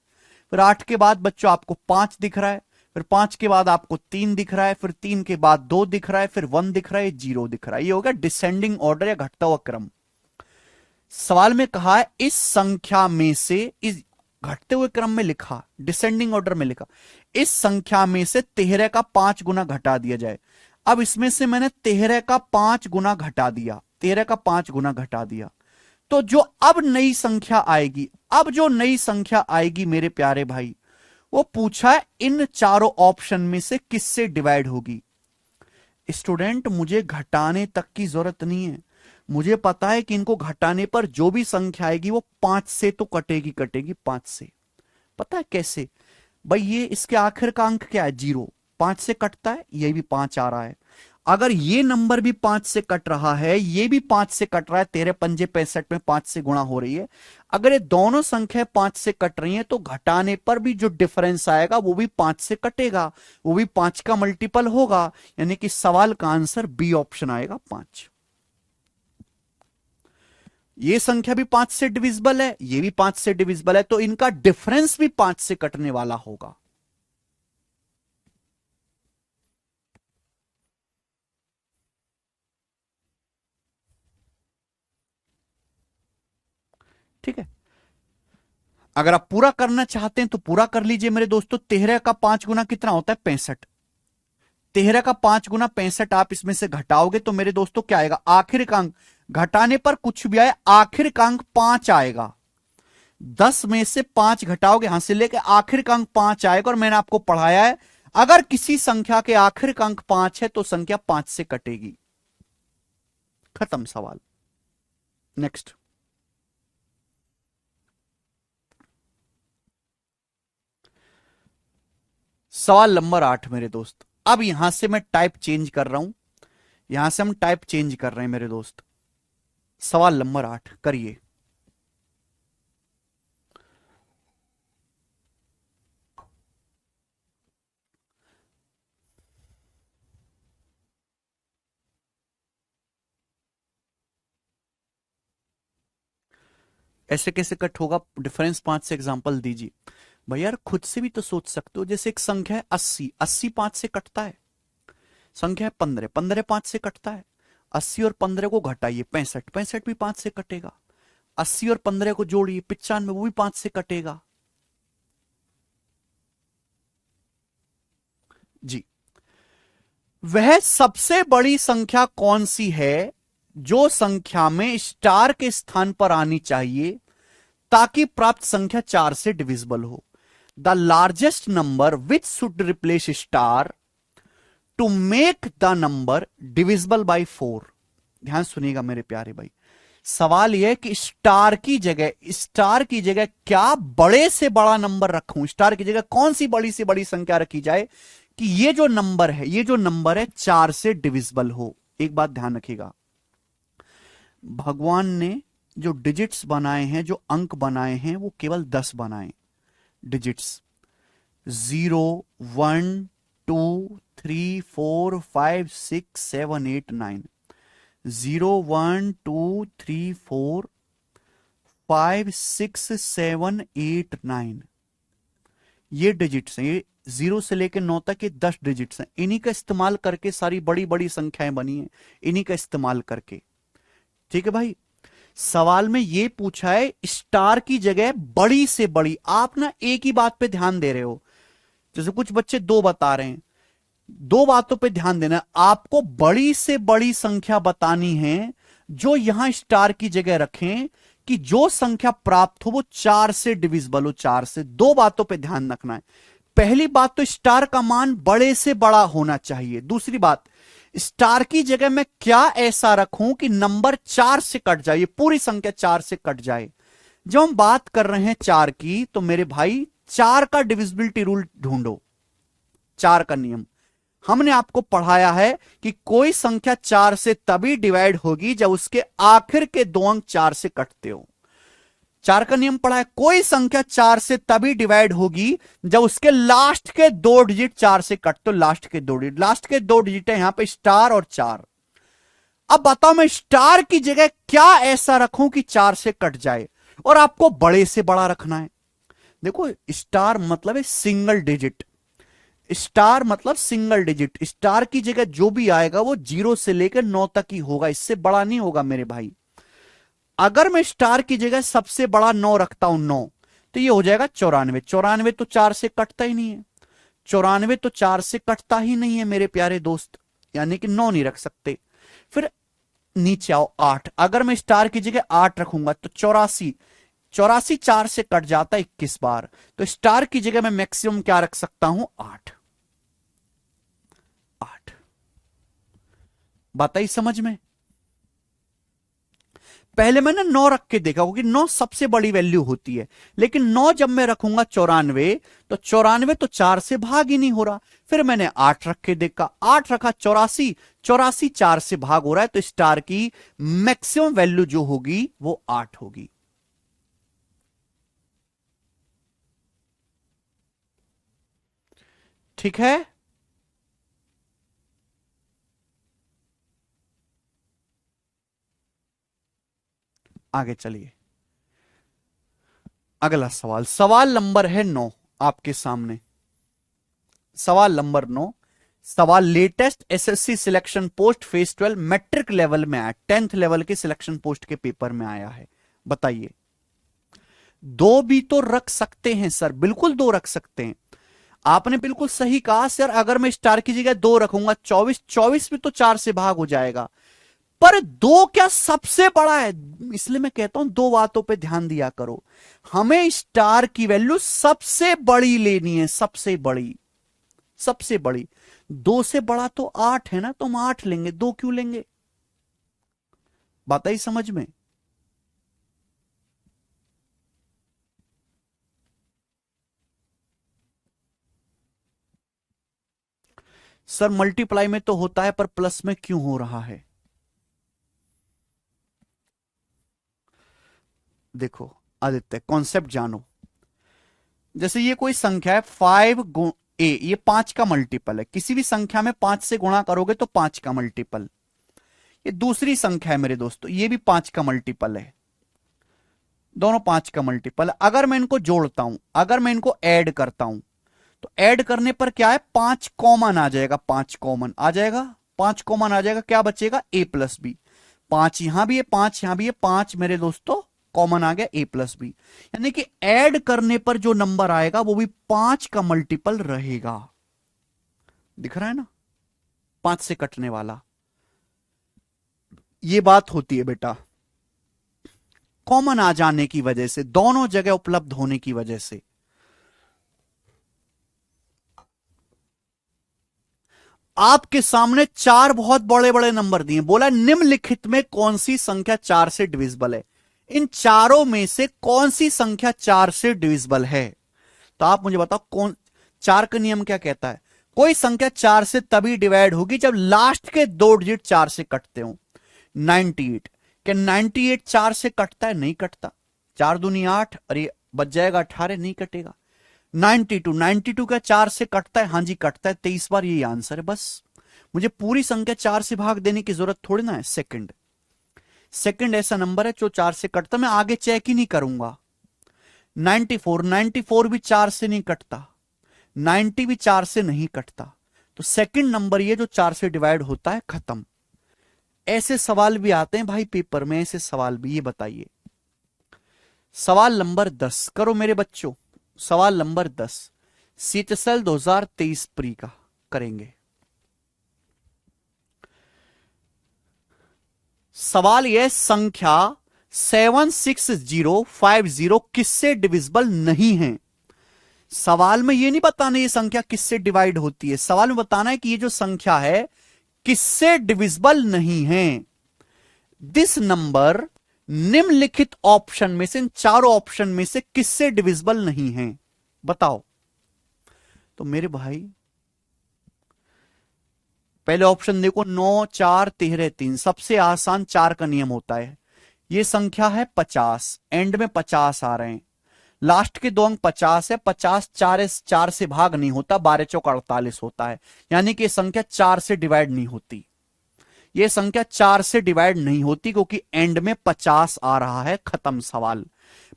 फिर 8 के बाद बच्चों आपको 5 दिख रहा है। फिर 5 के बाद आपको 3 दिख रहा है। फिर 3 के बाद 2 दिख रहा है। फिर 1 दिख रहा है, 0 दिख रहा है। ये होगा डिसेंडिंग ऑर्डर या घटता हुआ क्रम। सवाल में कहा है इस संख्या में से, इस घटते हुए क्रम में लिखा, डिसेंडिंग ऑर्डर में लिखा, इस संख्या में से 13 का 5 गुना घटा दिया जाए। अब इसमें से मैंने 13 का 5 गुना घटा दिया, 13 का 5 गुना घटा दिया। तो जो अब नई संख्या आएगी, अब जो नई संख्या आएगी मेरे प्यारे भाई, वो पूछा है इन चारों ऑप्शन में से किससे डिवाइड होगी। स्टूडेंट मुझे घटाने तक की जरूरत नहीं है। मुझे पता है कि इनको घटाने पर जो भी संख्या आएगी वो 5 से तो कटेगी, कटेगी 5 से। पता है कैसे भाई? ये इसके आखिर का अंक क्या है? 0। 5 से कटता है, ये भी 5 आ रहा है। अगर ये नंबर भी 5 से कट रहा है, ये भी 5 से कट रहा है, 13 पंजे 65 में 5 से गुणा हो रही है, अगर ये दोनों संख्या 5 से कट रही हैं तो घटाने पर भी जो डिफरेंस आएगा वो भी 5 से कटेगा, वो भी 5 का मल्टीपल होगा। यानी कि सवाल का आंसर बी ऑप्शन आएगा, 5। ये संख्या भी 5 से डिविजिबल है, ये भी 5 से डिविजिबल है, तो इनका डिफरेंस भी 5 से कटने वाला होगा। ठीक है, अगर आप पूरा करना चाहते हैं तो पूरा कर लीजिए मेरे दोस्तों। 13 का 5 गुना कितना होता है? 65। 13 का 5 गुना 65 आप इसमें से घटाओगे तो मेरे दोस्तों क्या आएगा? आखिर का अंक, घटाने पर कुछ भी आए, आखिर का अंक 5 आएगा। 10 में से 5 घटाओगे, यहां से लेके आखिर का अंक 5 आएगा। और मैंने आपको पढ़ाया है अगर किसी संख्या के आखिर का अंक 5 है तो संख्या 5 से कटेगी। खत्म सवाल। नेक्स्ट। सवाल नंबर 8 मेरे दोस्त। अब यहां से मैं टाइप चेंज कर रहा हूं, यहां से हम टाइप चेंज कर रहे हैं मेरे दोस्त। सवाल नंबर 8 करिए। ऐसे कैसे कट होगा? डिफरेंस 5 से एग्जांपल दीजिए। भैया यार खुद से भी तो सोच सकते हो। जैसे एक संख्या है 80, 80 5 से कटता है। संख्या है 15, 15 5 से कटता है। 80 और 15 को घटाइए 65, 65 भी 5 से कटेगा। 80 और 15 को जोड़िए 95, वो भी 5 से कटेगा। जी। वह सबसे बड़ी संख्या कौन सी है जो संख्या में स्टार के स्थान पर आनी चाहिए ताकि प्राप्त संख्या 4 से डिविजिबल हो? The largest number which should replace star to make the number divisible by 4। ध्यान सुनिएगा मेरे प्यारे भाई, सवाल यह है कि स्टार की जगह क्या बड़े से बड़ा नंबर रखूं, स्टार की जगह कौन सी बड़ी से बड़ी संख्या रखी जाए कि ये जो नंबर है 4 से डिविजिबल हो। एक बात ध्यान रखिएगा, भगवान ने जो डिजिट्स बनाए हैं, जो अंक बनाए हैं, वो केवल 10 बनाए डिजिट्स। 0 1 2 3 4 5 6 7 8 9, 0 1 2 3 4 5 6 7 8 9, ये डिजिट्स हैं। ये 0 से लेकर 9 तक ये 10 डिजिट्स हैं। इन्हीं का इस्तेमाल करके सारी बड़ी बड़ी संख्याएं बनी हैं, इन्हीं का इस्तेमाल करके। ठीक है भाई, सवाल में ये पूछा है स्टार की जगह बड़ी से बड़ी। आप ना एक ही बात पे ध्यान दे रहे हो, जैसे कुछ बच्चे दो बता रहे हैं, दो बातों पे ध्यान देना। आपको बड़ी से बड़ी संख्या बतानी है जो यहां स्टार की जगह रखें कि जो संख्या प्राप्त हो वो 4 से डिविजिबल हो, 4 से। दो बातों पे ध्यान रखना है। पहली बात तो स्टार का मान बड़े से बड़ा होना चाहिए। दूसरी बात, स्टार की जगह मैं क्या ऐसा रखूं कि नंबर 4 से कट जाए, पूरी संख्या 4 से कट जाए। जब हम बात कर रहे हैं 4 की, तो मेरे भाई 4 का डिविजिबिलिटी रूल ढूंढो। 4 का नियम हमने आपको पढ़ाया है कि कोई संख्या 4 से तभी डिवाइड होगी जब उसके आखिर के 2 अंक 4 से कटते हो। 4 का नियम पढ़ा है, कोई संख्या 4 से तभी डिवाइड होगी जब उसके लास्ट के 2 डिजिट 4 से कटते हो। लास्ट के 2 डिजिट है यहां पे स्टार और 4। अब बताओ मैं स्टार की जगह क्या ऐसा रखूं कि 4 से कट जाए, और आपको बड़े से बड़ा रखना है। देखो, स्टार मतलब है सिंगल डिजिट, स्टार मतलब सिंगल डिजिट। स्टार की जगह जो भी आएगा वो 0 से लेकर 9 तक ही होगा, इससे बड़ा नहीं होगा मेरे भाई। अगर मैं स्टार की जगह सबसे बड़ा 9 रखता हूं, 9, तो ये हो जाएगा 94। 94 तो 4 से कटता ही नहीं है, 94 तो 4 से कटता ही नहीं है मेरे प्यारे दोस्त, यानी कि 9 नहीं रख सकते। फिर नीचे आओ, 8। अगर मैं स्टार की जगह 8 रखूंगा तो 84, 84 4 से कट जाता है 21 बार। तो स्टार की जगह मैं मैक्सिमम क्या रख सकता हूं? 8। 8 बात आई समझ में? पहले मैंने 9 रख के देखा, क्योंकि 9 सबसे बड़ी वैल्यू होती है। लेकिन 9 जब मैं रखूंगा 94, तो 94 तो 4 से भाग ही नहीं हो रहा। फिर मैंने 8 रख के देखा, 8 रखा, 84, 84 4 से भाग हो रहा है। तो स्टार की मैक्सिमम वैल्यू जो होगी वो 8 होगी। ठीक है, आगे चलिए। अगला सवाल, सवाल नंबर है 9 आपके सामने। सवाल नंबर 9, सवाल latest SSC selection post phase 12 matric level में आया, 10th लेवल के सिलेक्शन पोस्ट के पेपर में आया है। बताइए, दो भी तो रख सकते हैं सर, बिल्कुल दो रख सकते हैं। आपने बिल्कुल सही कहा सर, अगर मैं स्टार की जगह 2 रखूंगा 24, 24 भी तो 4 से भाग हो जाएगा। पर 2 क्या सबसे बड़ा है? इसलिए मैं कहता हूं दो बातों पे ध्यान दिया करो। हमें स्टार की वैल्यू सबसे बड़ी लेनी है, सबसे बड़ी, सबसे बड़ी। 2 से बड़ा तो 8 है ना, तो हम 8 लेंगे, 2 क्यों लेंगे? बात आई समझ में? सर मल्टीप्लाई में तो होता है, पर प्लस में क्यों हो रहा है? देखो आदित्य, कॉन्सेप्ट जानो। जैसे ये कोई संख्या है 5 गुण ए, ये 5 का मल्टीपल है। किसी भी संख्या में 5 से गुणा करोगे तो 5 का मल्टीपल। ये दूसरी संख्या है मेरे दोस्तों, ये भी 5 का मल्टीपल है। दोनों 5 का मल्टीपल। अगर मैं इनको जोड़ता हूं, अगर मैं इनको ऐड करता हूं, तो ऐड करने पर क्या है, 5 कॉमन आ जाएगा, 5 कॉमन आ जाएगा, 5 कॉमन आ जाएगा, क्या बचेगा a प्लस बी। 5 यहां भी है, 5 यहां भी है, 5 मेरे दोस्तों कॉमन आ गया a प्लस बी। यानी कि ऐड करने पर जो नंबर आएगा वो भी 5 का मल्टीपल रहेगा। दिख रहा है ना, 5 से कटने वाला। ये बात होती है बेटा, कॉमन आ जाने की वजह से, दोनों जगह उपलब्ध होने की वजह से। आपके सामने 4 बहुत बड़े बड़े नंबर दिए, बोला निम्नलिखित में कौन सी संख्या 4 से डिविजिबल है। इन चारों में से कौन सी संख्या 4 से डिविजिबल है, तो आप मुझे बताओ कौन। 4 का नियम क्या कहता है, कोई संख्या 4 से तभी डिवाइड होगी जब लास्ट के 2 डिजिट 4 से कटते हो। 98, क्या 98 4 से कटता है, नहीं कटता। 4 दूनी 8, अरे बच जाएगा 18, नहीं कटेगा। 92 का 4 से कटता है, हां जी कटता है, 23 बार, यही आंसर है। बस मुझे पूरी संख्या 4 से भाग देने की जरूरत थोड़ी ना है। सेकंड ऐसा नंबर है जो 4 से कटता, मैं आगे चेक ही नहीं करूंगा। 94 भी 4 से नहीं कटता, 90 भी 4 से नहीं कटता। तो सेकंड नंबर ये जो 4 से डिवाइड होता है, खत्म। ऐसे सवाल भी आते हैं भाई पेपर में, ऐसे सवाल भी। ये बताइए सवाल नंबर 10 करो मेरे बच्चों। सवाल नंबर 10 CHSL 2023 प्री का करेंगे। सवाल यह, संख्या 76050 किससे डिविजिबल नहीं है। सवाल में ये नहीं बताना ये संख्या किससे डिवाइड होती है, सवाल में बताना है कि ये जो संख्या है किससे डिविजिबल नहीं है। दिस नंबर निम्नलिखित ऑप्शन में से, इन चारों ऑप्शन में से किससे डिविजिबल नहीं है, बताओ। तो मेरे भाई पहले ऑप्शन देखो, 9 4 13 3, सबसे आसान 4 का नियम होता है। यह संख्या है 50, एंड में 50 आ रहे हैं, लास्ट के 2 अंक 50 है। 50 4 से भाग नहीं होता, 12 चौक 48 होता है। यानी कि यह संख्या 4 से डिवाइड नहीं होती, यह संख्या 4 से डिवाइड नहीं होती क्योंकि एंड में 50 आ रहा है। खत्म सवाल।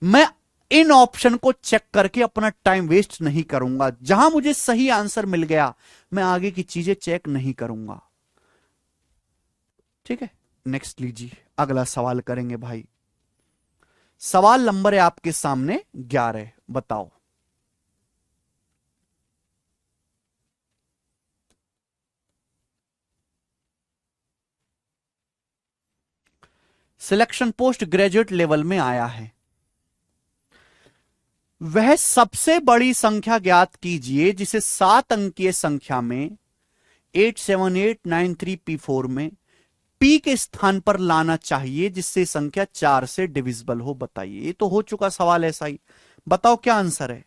मैं इन ऑप्शन को चेक करके अपना टाइम वेस्ट नहीं करूंगा, जहां मुझे सही आंसर मिल गया मैं आगे की चीजें चेक नहीं करूंगा। ठीक है, नेक्स्ट लीजिए, अगला सवाल करेंगे भाई। सवाल नंबर है आपके सामने 11, बताओ। सिलेक्शन पोस्ट ग्रेजुएट लेवल में आया है, वह सबसे बड़ी संख्या ज्ञात कीजिए जिसे 7 अंकीय संख्या में 87893P4 में P के स्थान पर लाना चाहिए जिससे संख्या 4 से डिविजिबल हो, बताइए। ये तो हो चुका सवाल ऐसा ही, बताओ क्या आंसर है।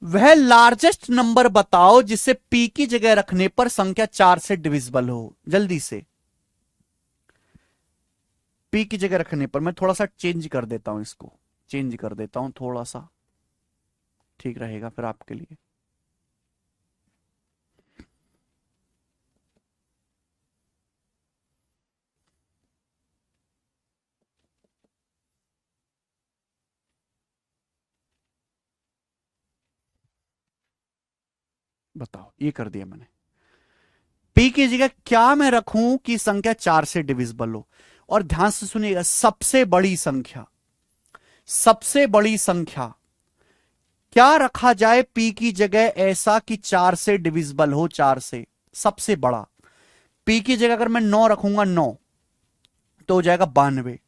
वह लार्जेस्ट नंबर बताओ जिसे P की जगह रखने पर संख्या 4 से डिविजिबल हो, जल्दी से। P की जगह रखने पर, मैं थोड़ा सा चेंज कर देता हूं, इसको चेंज कर देता हूं थोड़ा सा, ठीक रहेगा फिर आपके लिए। बताओ, ये कर दिया मैंने। P की जगह क्या मैं रखूं कि संख्या 4 से डिविजिबल हो, और ध्यान से सुनिएगा, सबसे बड़ी संख्या, सबसे बड़ी संख्या क्या रखा जाए P की जगह ऐसा कि 4 से डिविजिबल हो, 4 से। सबसे बड़ा P की जगह अगर मैं 9 रखूंगा, 9 तो हो जाएगा 92,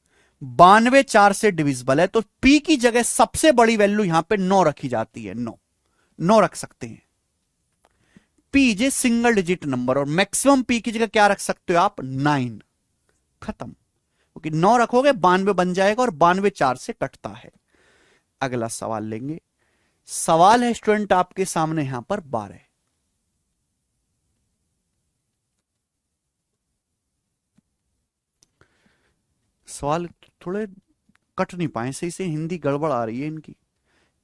92 4 से डिविजिबल है, तो P की जगह सबसे बड़ी वैल्यू यहां पे 9 रखी जाती है, 9 9 रख सकते हैं। P जे सिंगल डिजिट नंबर, और मैक्सिमम P की जगह क्या रख सकते हो आप, 9। खत्म, क्योंकि 9 रखोगे 92 बन जाएगा, और 92 4 से कटता है। अगला सवाल लेंगे। सवाल है स्टूडेंट आपके सामने यहां पर 12। सवाल थोड़े कट नहीं पाए सही से, हिंदी गड़बड़ आ रही है इनकी।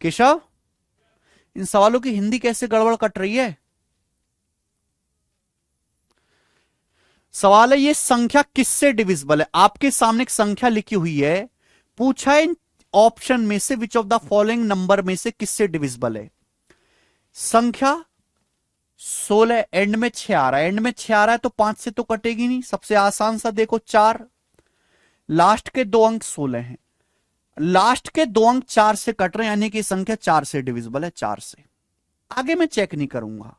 केशव, इन सवालों की हिंदी कैसे गड़बड़ कट रही है। सवाल है ये संख्या किससे डिविजिबल है, आपके सामने एक संख्या लिखी हुई है, पूछा है इन ऑप्शन में से which of the following number में से किससे डिविजिबल है। संख्या 16 एंड में 6 आ रहा है, एंड में 6 आ रहा है तो 5 से तो कटेगी नहीं। सबसे आसान सा देखो 4, लास्ट के दो अंक 16 हैं, लास्ट के दो अंक 4 से कट रहे हैं, यानी कि संख्या 4 से डिविजिबल है, 4 से। आगे मैं चेक नहीं करूंगा।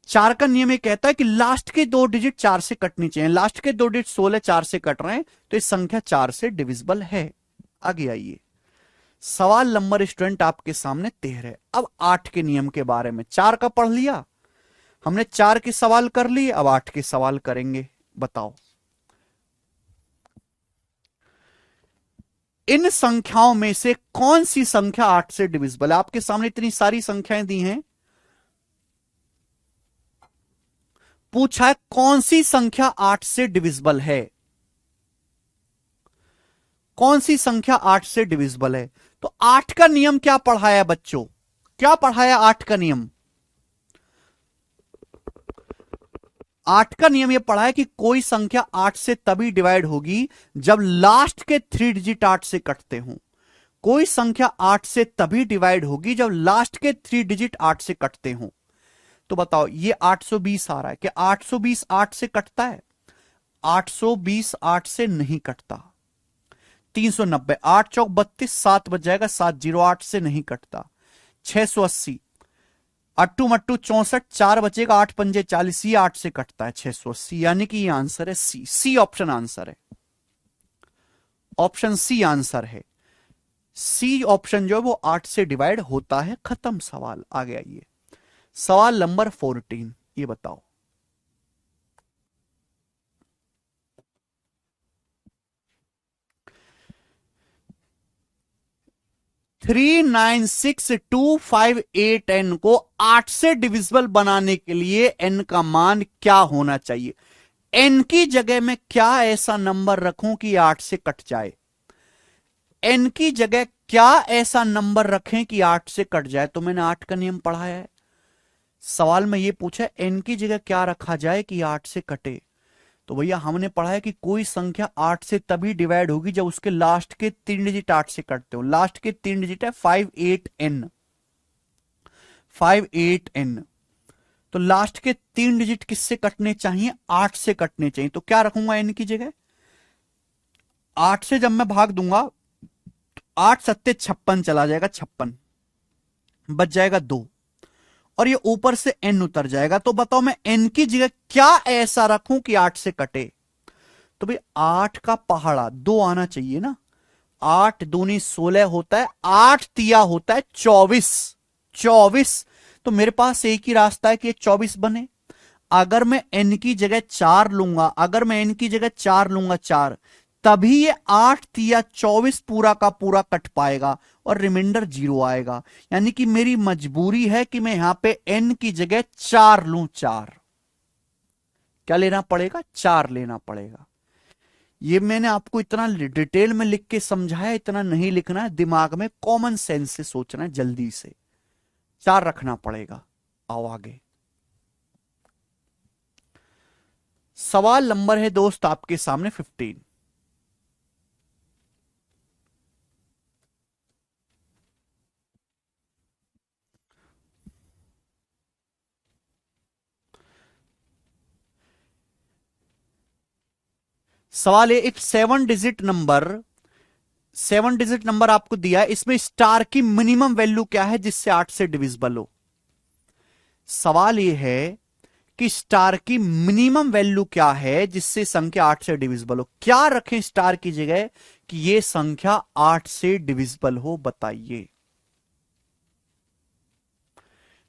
चार का नियम ये कहता है कि लास्ट के दो डिजिट 4 से कटनी चाहिए, लास्ट के दो डिजिट 16 4 से कट रहे हैं तो इस संख्या 4 से डिविजिबल है। आगे आइए, सवाल नंबर स्टूडेंट आपके सामने 13 है। अब 8 के नियम के बारे में, 4 का पढ़ लिया हमने, 4 के सवाल कर लिए, अब 8 के सवाल करेंगे। बताओ इन संख्याओं में से कौन सी संख्या 8 से डिविजिबल है। आपके सामने इतनी सारी संख्याएं दी हैं, पूछा है कौन सी संख्या 8 से डिविजिबल है, कौन सी संख्या 8 से डिविजिबल है। तो 8 का नियम क्या पढ़ाया बच्चों, क्या पढ़ाया 8 का नियम। 8 का नियम यह पढ़ा है कि कोई संख्या 8 से तभी डिवाइड होगी जब लास्ट के 3 डिजिट 8 से कटते हों। कोई संख्या 8 से तभी डिवाइड होगी जब लास्ट के 3 डिजिट 8 से कटते हों। तो बताओ ये 820 आ रहा है, क्या 820 8 से कटता है। 820 8 से नहीं कटता। 390 8 चौक 32, 7 बच जाएगा, 708 से नहीं कटता। 680 अट्टू मट्टू 64, 4 बचेगा, 8 पंजे 40, ये 8 से कटता है 680, यानी कि ये आंसर है सी। सी ऑप्शन आंसर है, ऑप्शन सी आंसर है। सी ऑप्शन जो है वो 8 से डिवाइड होता है। खत्म सवाल। आगे आइए, सवाल नंबर 14, ये बताओ 396258 को 8 से डिविजिबल बनाने के लिए n का मान क्या होना चाहिए। n की जगह में क्या ऐसा नंबर रखूं कि 8 से कट जाए। n की जगह क्या ऐसा नंबर रखें कि 8 से कट जाए। तो मैंने 8 का नियम पढ़ा है, सवाल में यह पूछा n की जगह क्या रखा जाए कि 8 से कटे। तो भैया हमने पढ़ा है कि कोई संख्या 8 से तभी डिवाइड होगी जब उसके लास्ट के 3 डिजिट 8 से कटते हो। लास्ट के 3 डिजिट है 58n, 58n। तो लास्ट के 3 डिजिट किससे कटने चाहिए, 8 से कटने चाहिए। तो क्या रखूंगा n की जगह, 8 से जब मैं भाग दूंगा 8 सत्ते 56 चला जाएगा, 56 बच जाएगा 2, और ये ऊपर से n उतर जाएगा। तो बताओ मैं n की जगह क्या ऐसा रखूं कि 8 से कटे। तो भाई 8 का पहाड़ा 2 आना चाहिए ना, 8 दूनी 16 होता है, 8 तिया होता है 24, 24। तो मेरे पास एक ही रास्ता है कि ये 24 बने। अगर मैं n की जगह 4 लूंगा, अगर मैं n की जगह 4 लूंगा 4, तभी ये 8 तिया 24 पूरा का पूरा कट पाएगा और रिमाइंडर 0 आएगा। यानी कि मेरी मजबूरी है कि मैं यहां पे n की जगह 4 लूं, 4। क्या लेना पड़ेगा, 4 लेना पड़ेगा। ये मैंने आपको इतना डिटेल में लिख के समझाया, इतना नहीं लिखना है, दिमाग में कॉमन सेंस से सोचना है, जल्दी से 4 रखना पड़ेगा। आओ आगे, सवाल नंबर है दोस्त आपके सामने 15। सवाल है, इफ 7 डिजिट नंबर आपको दिया है, इसमें स्टार की मिनिमम वैल्यू क्या है जिससे 8 से डिविजिबल हो। सवाल यह है कि स्टार की मिनिमम वैल्यू क्या है जिससे संख्या 8 से डिविजिबल हो। क्या रखें स्टार की जगह कि यह संख्या 8 से डिविजिबल हो, बताइए।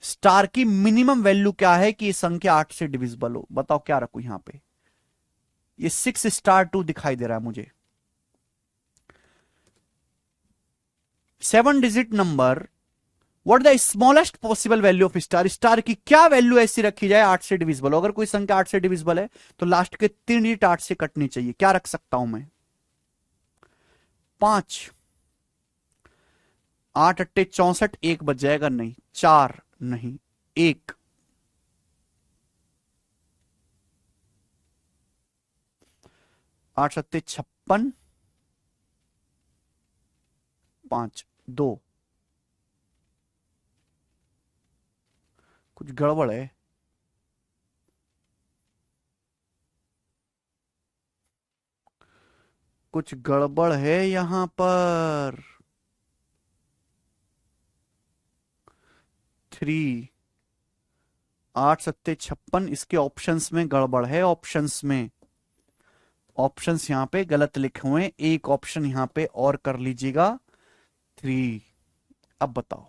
स्टार की मिनिमम वैल्यू क्या है कि यह संख्या 8 से डिविजिबल हो, बताओ क्या रखूं यहां पे। ये 6*2 दिखाई दे रहा है मुझे। 7 digit number, what the smallest possible value of star. Star की क्या वैल्यू ऐसी रखी जाए 8 से डिविजिबल हो। अगर कोई संख्या 8 से डिविजिबल है तो लास्ट के 3 डिजिट 8 से कटनी चाहिए। क्या रख सकता हूं मैं, 5, 8 अट्टे 64, 1 बच जाएगा, नहीं 4, नहीं 1, 8 सत्ते 56, 5, 2। कुछ गड़बड़ है। कुछ गड़बड़ है यहां पर। 3। 8 सत्ते 56, इसके ऑप्शंस में गड़बड़ है। ऑप्शंस में, ऑप्शंस यहां पे गलत लिखे हुए हैं। एक ऑप्शन यहां पे और कर लीजिएगा। 3। अब बताओ।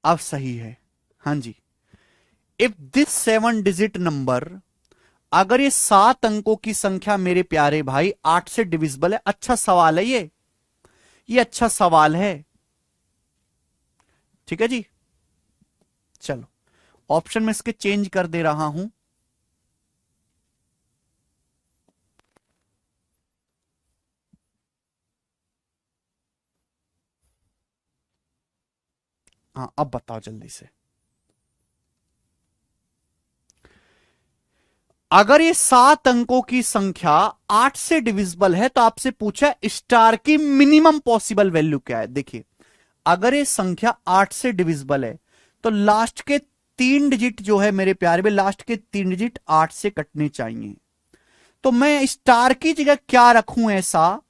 अब सही है। हाँ जी। इफ दिस 7 डिजिट नंबर, अगर ये 7 अंकों की संख्या मेरे प्यारे भाई 8 से डिविजिबल है। अच्छा सवाल है ये अच्छा सवाल है। ठीक है जी। चलो, ऑप्शन में इसके चेंज कर दे रहा हूं। हाँ, अब बताओ जल्दी से। अगर ये 7 अंकों की संख्या 8 से डिविजिबल है तो आपसे पूछा स्टार की मिनिमम पॉसिबल वैल्यू क्या है। देखिए, अगर ये संख्या 8 से डिविजिबल है तो लास्ट के 3 डिजिट जो है मेरे प्यारे में, लास्ट के 3 डिजिट 8 से कटने चाहिए। तो मैं स्टार की जगह क्या रखूं ऐसा,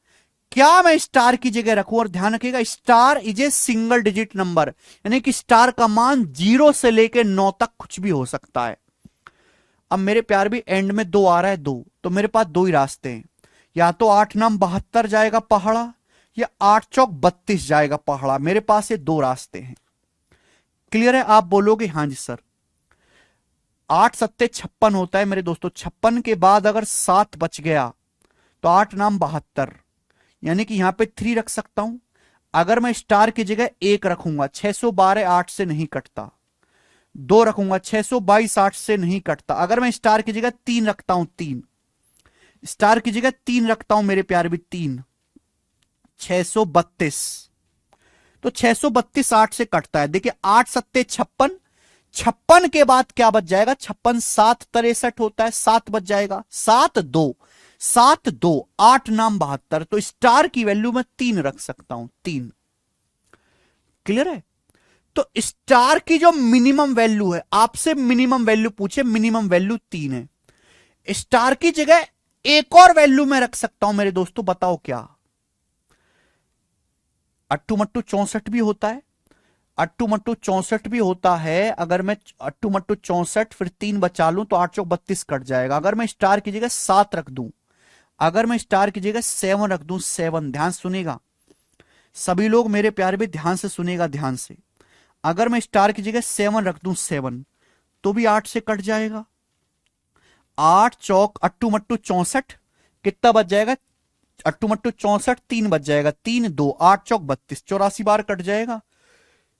क्या मैं स्टार की जगह रखूं। और ध्यान रखिएगा, star is a single digit number, यानी कि स्टार का मान 0 से लेकर 9 तक कुछ भी हो सकता है। अब मेरे प्यार भी एंड में 2 आ रहा है, 2, तो मेरे पास 2 ही रास्ते हैं। या तो 8 9 72 जाएगा पहाड़ा, या 8 चौक 32 जाएगा पहाड़ा। मेरे पास ये 2 रास्ते हैं। क्लियर है? आप बोलोगे हाँ जी सर। 8 सत्ते 56 होता है मेरे दोस्तों। 56 के बाद अगर 7 बच गया तो 8 9 72, यानी कि यहां पे 3 रख सकता हूं। अगर मैं स्टार की जगह 1 रखूंगा, 612 8 से नहीं कटता। 2 रखूंगा, 622 8 से नहीं कटता। अगर मैं स्टार की जगह 3 रखता हूं, 3 स्टार की जगह 3 रखता हूं मेरे प्यारे भी, 3 632। तो 632 8 से कटता है। देखिए, 8 सत्ते 56, 56 के बाद क्या बच जाएगा, 56 7 63 होता है, 7 बच जाएगा। 7 2 8 9 72, तो स्टार की वैल्यू मैं 3 रख सकता हूं, 3। क्लियर है? तो स्टार की जो मिनिमम वैल्यू है, आपसे मिनिमम वैल्यू पूछे, मिनिमम वैल्यू 3 है। स्टार की जगह एक और वैल्यू मैं रख सकता हूं मेरे दोस्तों, बताओ क्या। अट्टू मट्टू 64 भी होता है। अट्टू मट्टू 64 भी होता है। अगर मैं अट्टू मट्टू 64 फिर 3 बचा लूं तो 8 चौक 32 कट जाएगा। अगर मैं स्टार की जगह 7 रख दूं, अगर मैं स्टार की जगह 7 रख दूं, 7, ध्यान सुनेगा सभी लोग मेरे प्यारे भी, ध्यान से सुनेगा, ध्यान से। अगर मैं स्टार की जगह 7 रख दूं, 7, तो भी 8 से कट जाएगा। 8 चौक 8 मट्टू 64, कितना बच जाएगा, 8 मट्टू 64, 3 बच जाएगा, 3 2 8 चौक 32, 84 बार कट जाएगा।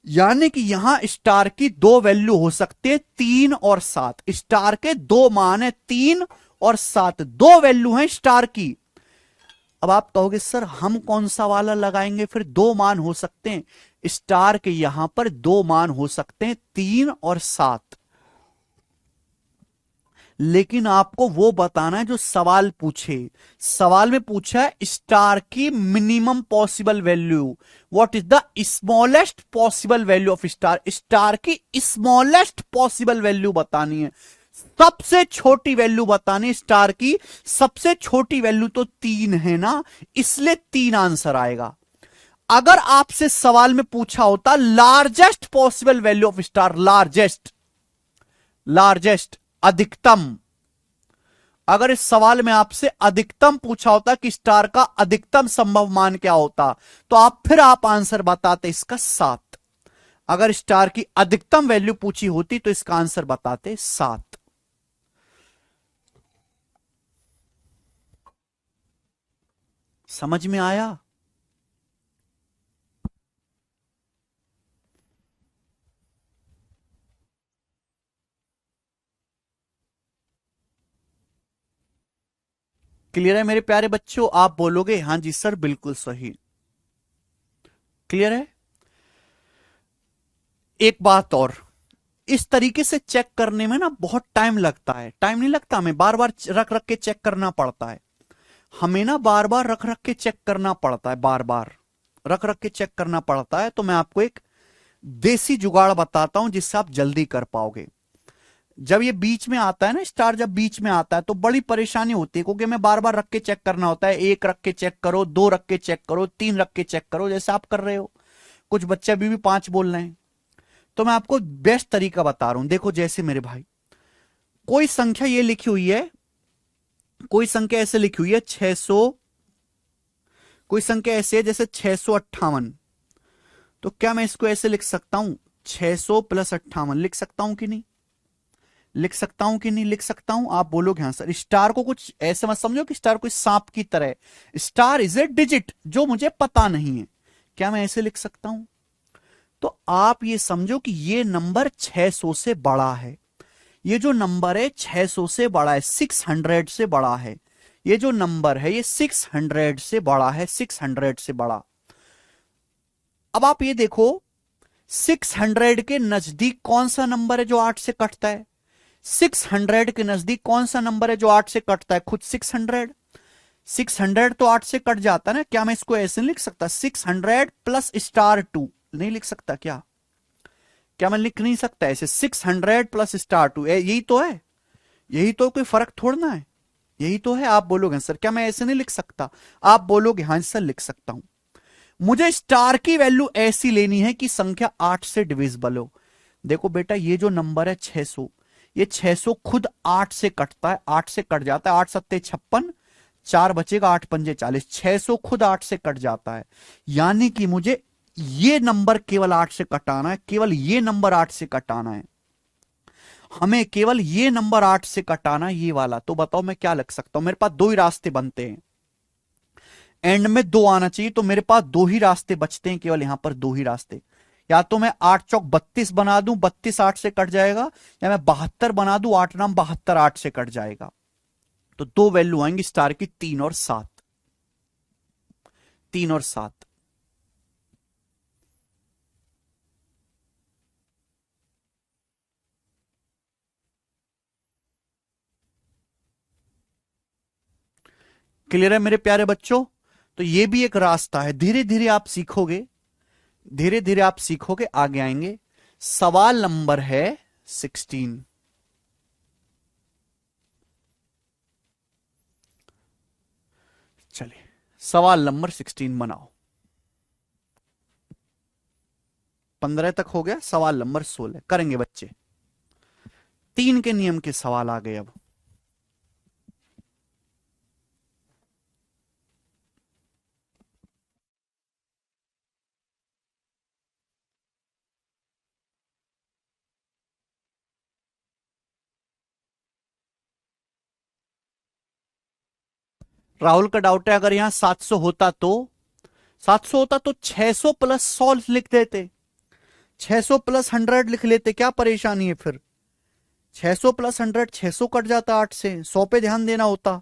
यानी कि यहां स्टार की 2 वैल्यू हो सकती है, 3 और 7। स्टार के 2 मान है, 3 और 7, 2 वैल्यू हैं स्टार की। अब आप कहोगे सर हम कौन सा वाला लगाएंगे, फिर 2 मान हो सकते हैं स्टार के, यहां पर 2 मान हो सकते हैं, 3 और 7। लेकिन आपको वो बताना है जो सवाल पूछे। सवाल में पूछा है स्टार की minimum possible value, what is the smallest possible value of star. Star की स्मॉलेस्ट पॉसिबल वैल्यू बतानी है, सबसे छोटी वैल्यू बतानी स्टार की। सबसे छोटी वैल्यू तो 3 है ना, इसलिए 3 आंसर आएगा। अगर आपसे सवाल में पूछा होता largest possible value of star, largest, largest अधिकतम, अगर इस सवाल में आपसे अधिकतम पूछा होता कि स्टार का अधिकतम संभव मान क्या होता, तो आप आंसर बताते इसका 7। अगर स्टार की अधिकतम वैल्यू पूछी होती तो इसका आंसर बताते 7। समझ में आया? क्लियर है मेरे प्यारे बच्चों? आप बोलोगे हां जी सर बिल्कुल सही। क्लियर है? एक बात और, इस तरीके से चेक करने में ना बहुत टाइम लगता है। टाइम नहीं लगता, हमें बार बार रख रख के चेक करना पड़ता है। हमें ना बार बार रख रख के चेक करना पड़ता है, बार बार रख रख के चेक करना पड़ता है। तो मैं आपको एक देसी जुगाड़ बताता हूं जिससे आप जल्दी कर पाओगे। जब ये बीच में आता है ना स्टार, जब बीच में आता है तो बड़ी परेशानी होती है, क्योंकि मैं बार बार रख के चेक करना होता है। एक रख के चेक करो, दो रख के चेक करो, तीन रख के चेक करो, जैसे आप कर रहे हो। कुछ बच्चे अभी भी पांच बोल रहे हैं। तो मैं आपको बेस्ट तरीका बता रहा हूं। देखो जैसे मेरे भाई, कोई संख्या ये लिखी हुई है, कोई संख्या ऐसे लिखी हुई है 600, कोई संख्या ऐसे है जैसे 658। तो क्या मैं इसको ऐसे लिख सकता हूं, 600 प्लस 58 लिख सकता हूं कि नहीं? लिख सकता हूं कि नहीं लिख सकता हूं? आप बोलोगे हाँ सर। स्टार को कुछ ऐसे मत समझो कि स्टार कोई सांप की तरह है। स्टार इज ए डिजिट जो मुझे पता नहीं है। क्या मैं ऐसे लिख सकता हूं? तो आप ये समझो कि ये नंबर 600 से बड़ा है। ये जो नंबर है 600 से बड़ा है, 600 से बड़ा है। ये जो नंबर है ये 600 से बड़ा है, 600 से बड़ा। अब आप ये देखो, 600 के नजदीक कौन सा नंबर है जो 8 से कटता है? 600 के नजदीक कौन सा नंबर है जो 8 से कटता है? खुद 600। 600 तो 8 से कट जाता है ना। क्या मैं इसको ऐसे नहीं लिख सकता, 600 प्लस स्टार 2? नहीं लिख सकता क्या? क्या मैं लिख नहीं सकता ऐसे, 600 प्लस स्टार 2? यही तो है, यही तो, कोई फर्क थोड़ना है, यही तो है। आप बोलोगे सर क्या मैं ऐसे नहीं लिख सकता? आप बोलोगे हाँ सर लिख सकता हूं। मुझे स्टार की वैल्यू ऐसी लेनी है कि संख्या 8 से डिविजिबल हो। देखो बेटा, ये जो नंबर है 600, ये 600 खुद 8 से कटता है, 8 से कट जाता है। 8 सत्ते 56, चार बचेगा, 8 पंजे 40। 600 खुद 8 से कट जाता है। यानी कि मुझे ये नंबर केवल 8 से कटाना है, केवल ये नंबर 8 से कटाना है। हमें केवल ये नंबर 8 से कटाना है, ये वाला। तो बताओ मैं क्या लग सकता हूं? मेरे पास दो ही रास्ते बनते हैं, एंड में दो आना चाहिए। तो मेरे पास दो ही रास्ते बचते हैं, केवल यहां पर दो ही रास्ते। या तो मैं 8 चौक 32 बना दूं, 32 8 से कट जाएगा, या मैं 72 बना दूं, 8 नाम 72 8 से कट जाएगा। तो दो वैल्यू आएंगी स्टार की, 3 और 7। 3 और 7। क्लियर है मेरे प्यारे बच्चों? तो ये भी एक रास्ता है। धीरे धीरे आप सीखोगे, धीरे धीरे आप सीखोगे, आगे आएंगे। सवाल नंबर है 16। चलिए सवाल नंबर 16 बनाओ। 15 तक हो गया, सवाल नंबर 16 करेंगे बच्चे। तीन के नियम के सवाल आ गए अब। राहुल का डाउट है, अगर यहां 700 होता तो, 700 होता तो 600 प्लस 100 लिख देते, 600 प्लस 100 लिख लेते, क्या परेशानी है फिर? 600 प्लस 100, 600 कट जाता 8 से, 100 पे ध्यान देना होता।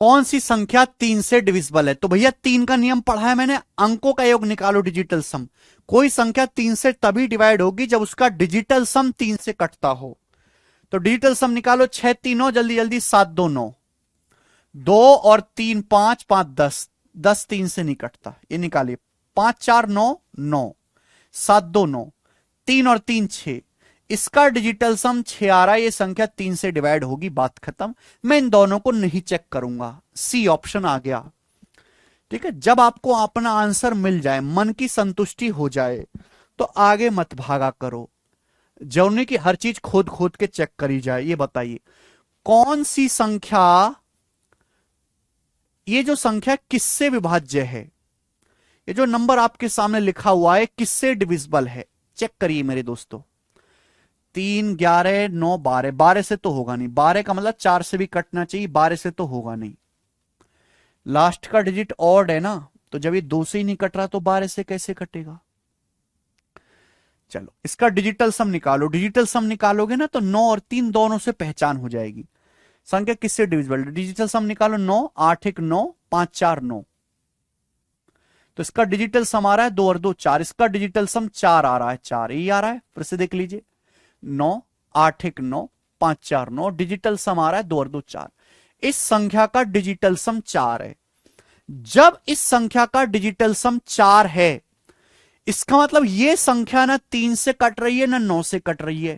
कौन सी संख्या 3 से डिविजिबल है? तो भैया 3 का नियम पढ़ा है मैंने, अंकों का योग निकालो डिजिटल सम। कोई संख्या 3 से तभी डिवाइड होगी जब उसका डिजिटल सम 3 से कटता हो। तो डिजिटल सम निकालो, 6 3 जल्दी जल्दी, 7 2 9, 2 और 3 5, 5 10, 10 3 से नहीं कटता, ये निकालिए। 5 4 9 9, 7 2 9, 3 और 3 6, इसका डिजिटल सम 6 आ रहा है, ये संख्या 3 से डिवाइड होगी, बात खत्म। मैं इन दोनों को नहीं चेक करूंगा, सी ऑप्शन आ गया। ठीक है, जब आपको अपना आंसर मिल जाए, मन की संतुष्टि हो जाए, तो आगे मत भागा करो, जौने की हर चीज खोद खोद के चेक करी जाए। ये बताइए कौन सी संख्या, ये जो संख्या किससे विभाज्य है? ये जो नंबर आपके सामने लिखा हुआ है किससे डिविजिबल है? चेक करिए मेरे दोस्तों। 3 11 9 12, 12 से तो होगा नहीं, 12 का मतलब 4 से भी कटना चाहिए, 12 से तो होगा नहीं। लास्ट का डिजिट ऑड है ना, तो जब ये 2 से ही नहीं कट रहा तो 12 से कैसे कटेगा? चलो इसका डिजिटल सम निकालो। डिजिटल सम निकालोगे ना तो 9 और 3 दोनों से पहचान हो जाएगी, संख्या किससे डिविजिबल। डिजिटल सम निकालो, 9 8 1 9, 5 4 9, तो इसका डिजिटल सम आ रहा है 2 और 2 4, इसका डिजिटल सम 4 आ रहा है, 4 ही आ रहा है। फिर से देख लीजिए, 9 8 1 9, 5 4 9, डिजिटल सम आ रहा है 2 और 2 4। इस संख्या का डिजिटल सम 4 है। जब इस संख्या का डिजिटल सम 4 है, इसका मतलब यह संख्या ना 3 से कट रही है ना 9 से कट रही है,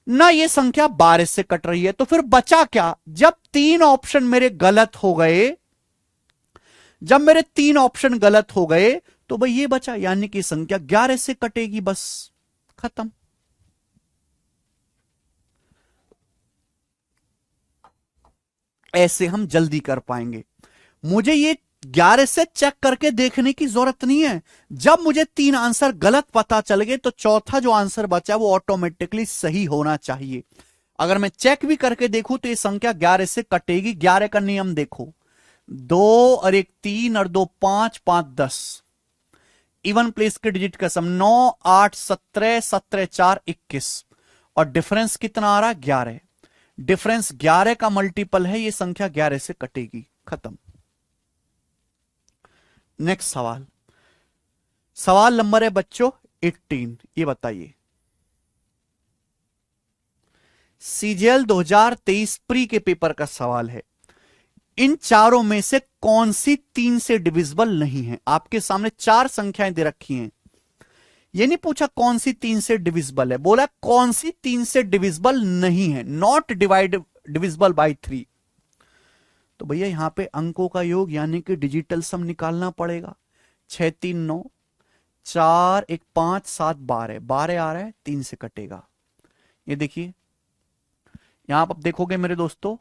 ना ये संख्या 12 से कट रही है। तो फिर बचा क्या? जब 3 ऑप्शन मेरे गलत हो गए, जब मेरे 3 ऑप्शन गलत हो गए, तो भाई ये बचा, यानी कि संख्या 11 से कटेगी, बस खत्म। ऐसे हम जल्दी कर पाएंगे। मुझे ये 11 से चेक करके देखने की जरूरत नहीं है। जब मुझे 3 आंसर गलत पता चल गए तो चौथा जो आंसर बचा वो ऑटोमेटिकली सही होना चाहिए। अगर मैं चेक भी करके देखूं तो ये संख्या 11 से कटेगी। 11 का नियम देखो, 2 और 1 3 और 2 5, 5 10, इवन प्लेस के डिजिट का सम 9 8 17, 17 4 21, और डिफरेंस कितना आ रहा है? 11। डिफरेंस 11 का मल्टीपल है, ये संख्या 11 से कटेगी, खत्म। नेक्स्ट सवाल, सवाल नंबर है बच्चों 18। ये बताइए, सीजीएल 2023 प्री के पेपर का सवाल है। इन चारों में से कौन सी 3 से डिविजिबल नहीं है? आपके सामने 4 संख्याएं दे रखी हैं, ये नहीं पूछा कौन सी 3 से डिविजिबल है, बोला कौन सी 3 से डिविजिबल नहीं है, नॉट डिविजिबल बाय 3। तो भैया यहां पे अंकों का योग यानी कि डिजिटल सम निकालना पड़ेगा। 6 3 9, 4 1 5 7 12, 12 आ रहा है, 3 से कटेगा। ये देखिए यहां आप देखोगे मेरे दोस्तों,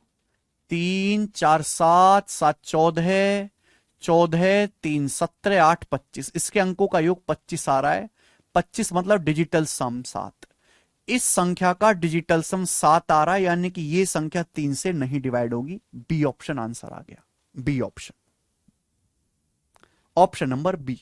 3 4 7 7 14, 14 3 17 8 25, इसके अंकों का योग 25 आ रहा है। 25 मतलब डिजिटल सम 7। इस संख्या का डिजिटल सम 7 आ रहा है, यानी कि यह संख्या 3 से नहीं डिवाइड होगी। बी ऑप्शन आंसर आ गया, B option, option number B.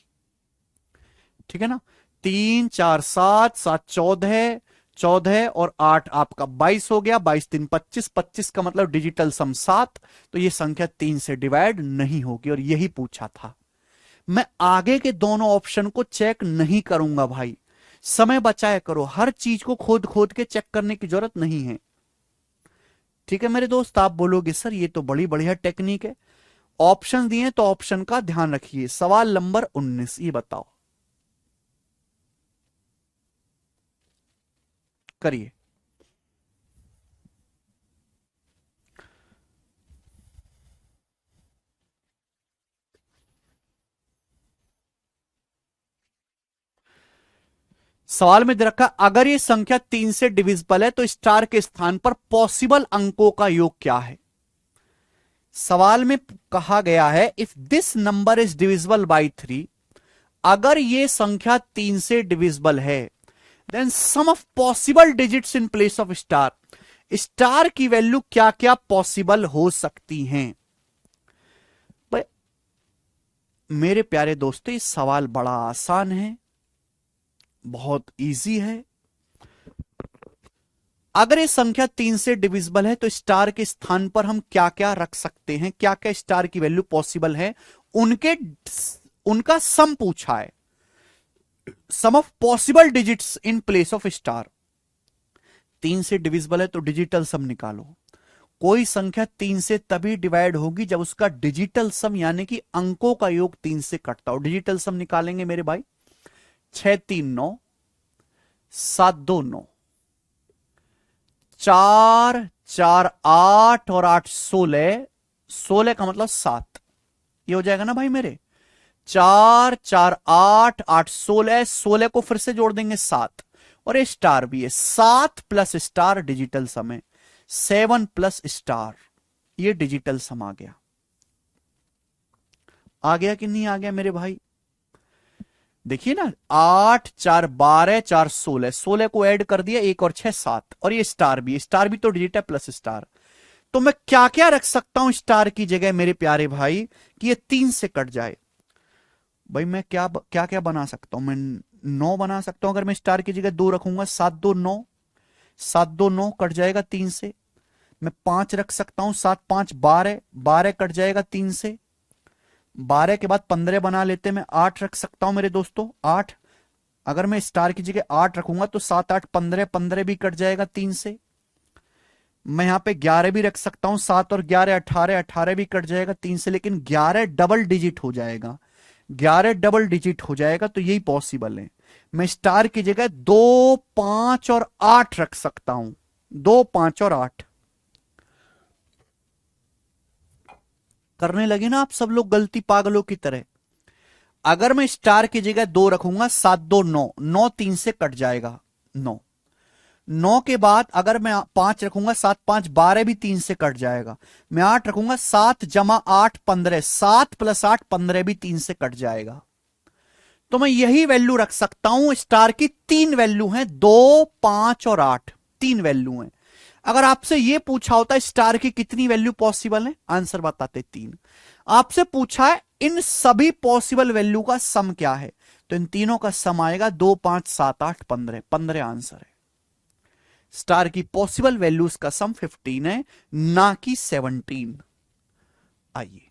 ठीक है ना, 3 4 7 7 14, 14 और 8 आपका 22 हो गया, 22 3 25, 25 का मतलब डिजिटल सम 7, तो यह संख्या 3 से डिवाइड नहीं होगी, और यही पूछा था। मैं आगे के दोनों ऑप्शन को चेक नहीं करूंगा भाई, समय बचाया करो, हर चीज को खोद खोद के चेक करने की जरूरत नहीं है। ठीक है मेरे दोस्त, आप बोलोगे सर ये तो बड़ी बढ़िया टेक्निक है, ऑप्शन दिए तो ऑप्शन का ध्यान रखिए। सवाल नंबर 19, ये बताओ, करिए। सवाल में दे रखा, अगर ये संख्या 3 से डिविजिबल है तो स्टार के स्थान पर पॉसिबल अंकों का योग क्या है? सवाल में कहा गया है if this number is divisible by 3, अगर ये संख्या 3 से डिविजिबल है, then sum of possible digits in place of star, star की वैल्यू क्या क्या पॉसिबल हो सकती हैं? भाई मेरे प्यारे दोस्तों, ये सवाल बड़ा आसान है, बहुत इजी है। अगर ये संख्या 3 से डिविजिबल है तो स्टार के स्थान पर हम क्या क्या रख सकते हैं, क्या क्या स्टार की वैल्यू पॉसिबल है, उनके उनका सम पूछा है। Sum of possible digits in place of star. 3 से डिविजिबल है तो डिजिटल सम निकालो। कोई संख्या 3 से तभी डिवाइड होगी जब उसका डिजिटल सम यानी कि अंकों का योग 3 से कटता हो। डिजिटल सम निकालेंगे मेरे भाई। 6 3 9, 7 2 9, 4 4 8 और 8 16। 16 का मतलब 7। ये हो जाएगा ना भाई मेरे। 4 4 8 8 16। 16 को फिर से जोड़ देंगे 7। और ये स्टार भी है। 7 प्लस स्टार डिजिटल सम है। 7 प्लस स्टार, ये डिजिटल सम आ गया। आ गया कि नहीं आ गया मेरे भाई? देखिए ना, 8 4 12 4 16। 16 को ऐड कर दिया, 1 और 6 7। और ये स्टार भी तो डिजिट है प्लस स्टार। तो मैं क्या क्या रख सकता हूं स्टार की जगह मेरे प्यारे भाई कि ये 3 से कट जाए? भाई मैं क्या क्या क्या बना सकता हूं? मैं 9 बना सकता हूं। अगर मैं स्टार की जगह 2 रखूंगा, 7 2 9। 7 2 9 कट जाएगा 3 से। मैं 5 रख सकता हूं, 7 5 12। 12 कट जाएगा 3 से। 12 के बाद 15 बना लेते, मैं 8 रख सकता हूं मेरे दोस्तों, 8। अगर मैं स्टार की जगह 8 रखूंगा तो 7 8 15, 15 भी कट जाएगा 3 से। मैं यहां पे 11 भी रख सकता हूं, 7 और 11 18, 18 भी कट जाएगा 3 से। लेकिन 11 डबल डिजिट हो जाएगा। 11 डबल डिजिट हो जाएगा तो यही पॉसिबल है। मैं स्टार की जगह 2 5 और 8 रख सकता हूं। 2 5 और 8 करने लगे ना आप सब लोग गलती पागलों की तरह। अगर मैं स्टार की जगह 2 रखूंगा, 7 2 9, 9 3 से कट जाएगा 9। 9 के बाद अगर मैं 5 रखूंगा, 7 5 12 भी 3 से कट जाएगा। मैं 8 रखूंगा, 7 जमा 8 15, 7 + 8 15 भी 3 से कट जाएगा। तो मैं यही वैल्यू रख सकता हूं। स्टार की 3 वैल्यू हैं, 2 5 और 8। 3 वैल्यू हैं। अगर आपसे यह पूछा होता है स्टार की कितनी वैल्यू पॉसिबल है, आंसर बताते 3। आपसे पूछा है इन सभी पॉसिबल वैल्यू का सम क्या है, तो इन तीनों का सम आएगा 2 5 7 8 15। 15 आंसर है। स्टार की पॉसिबल वैल्यूज का सम 15 है, ना कि 17। आइए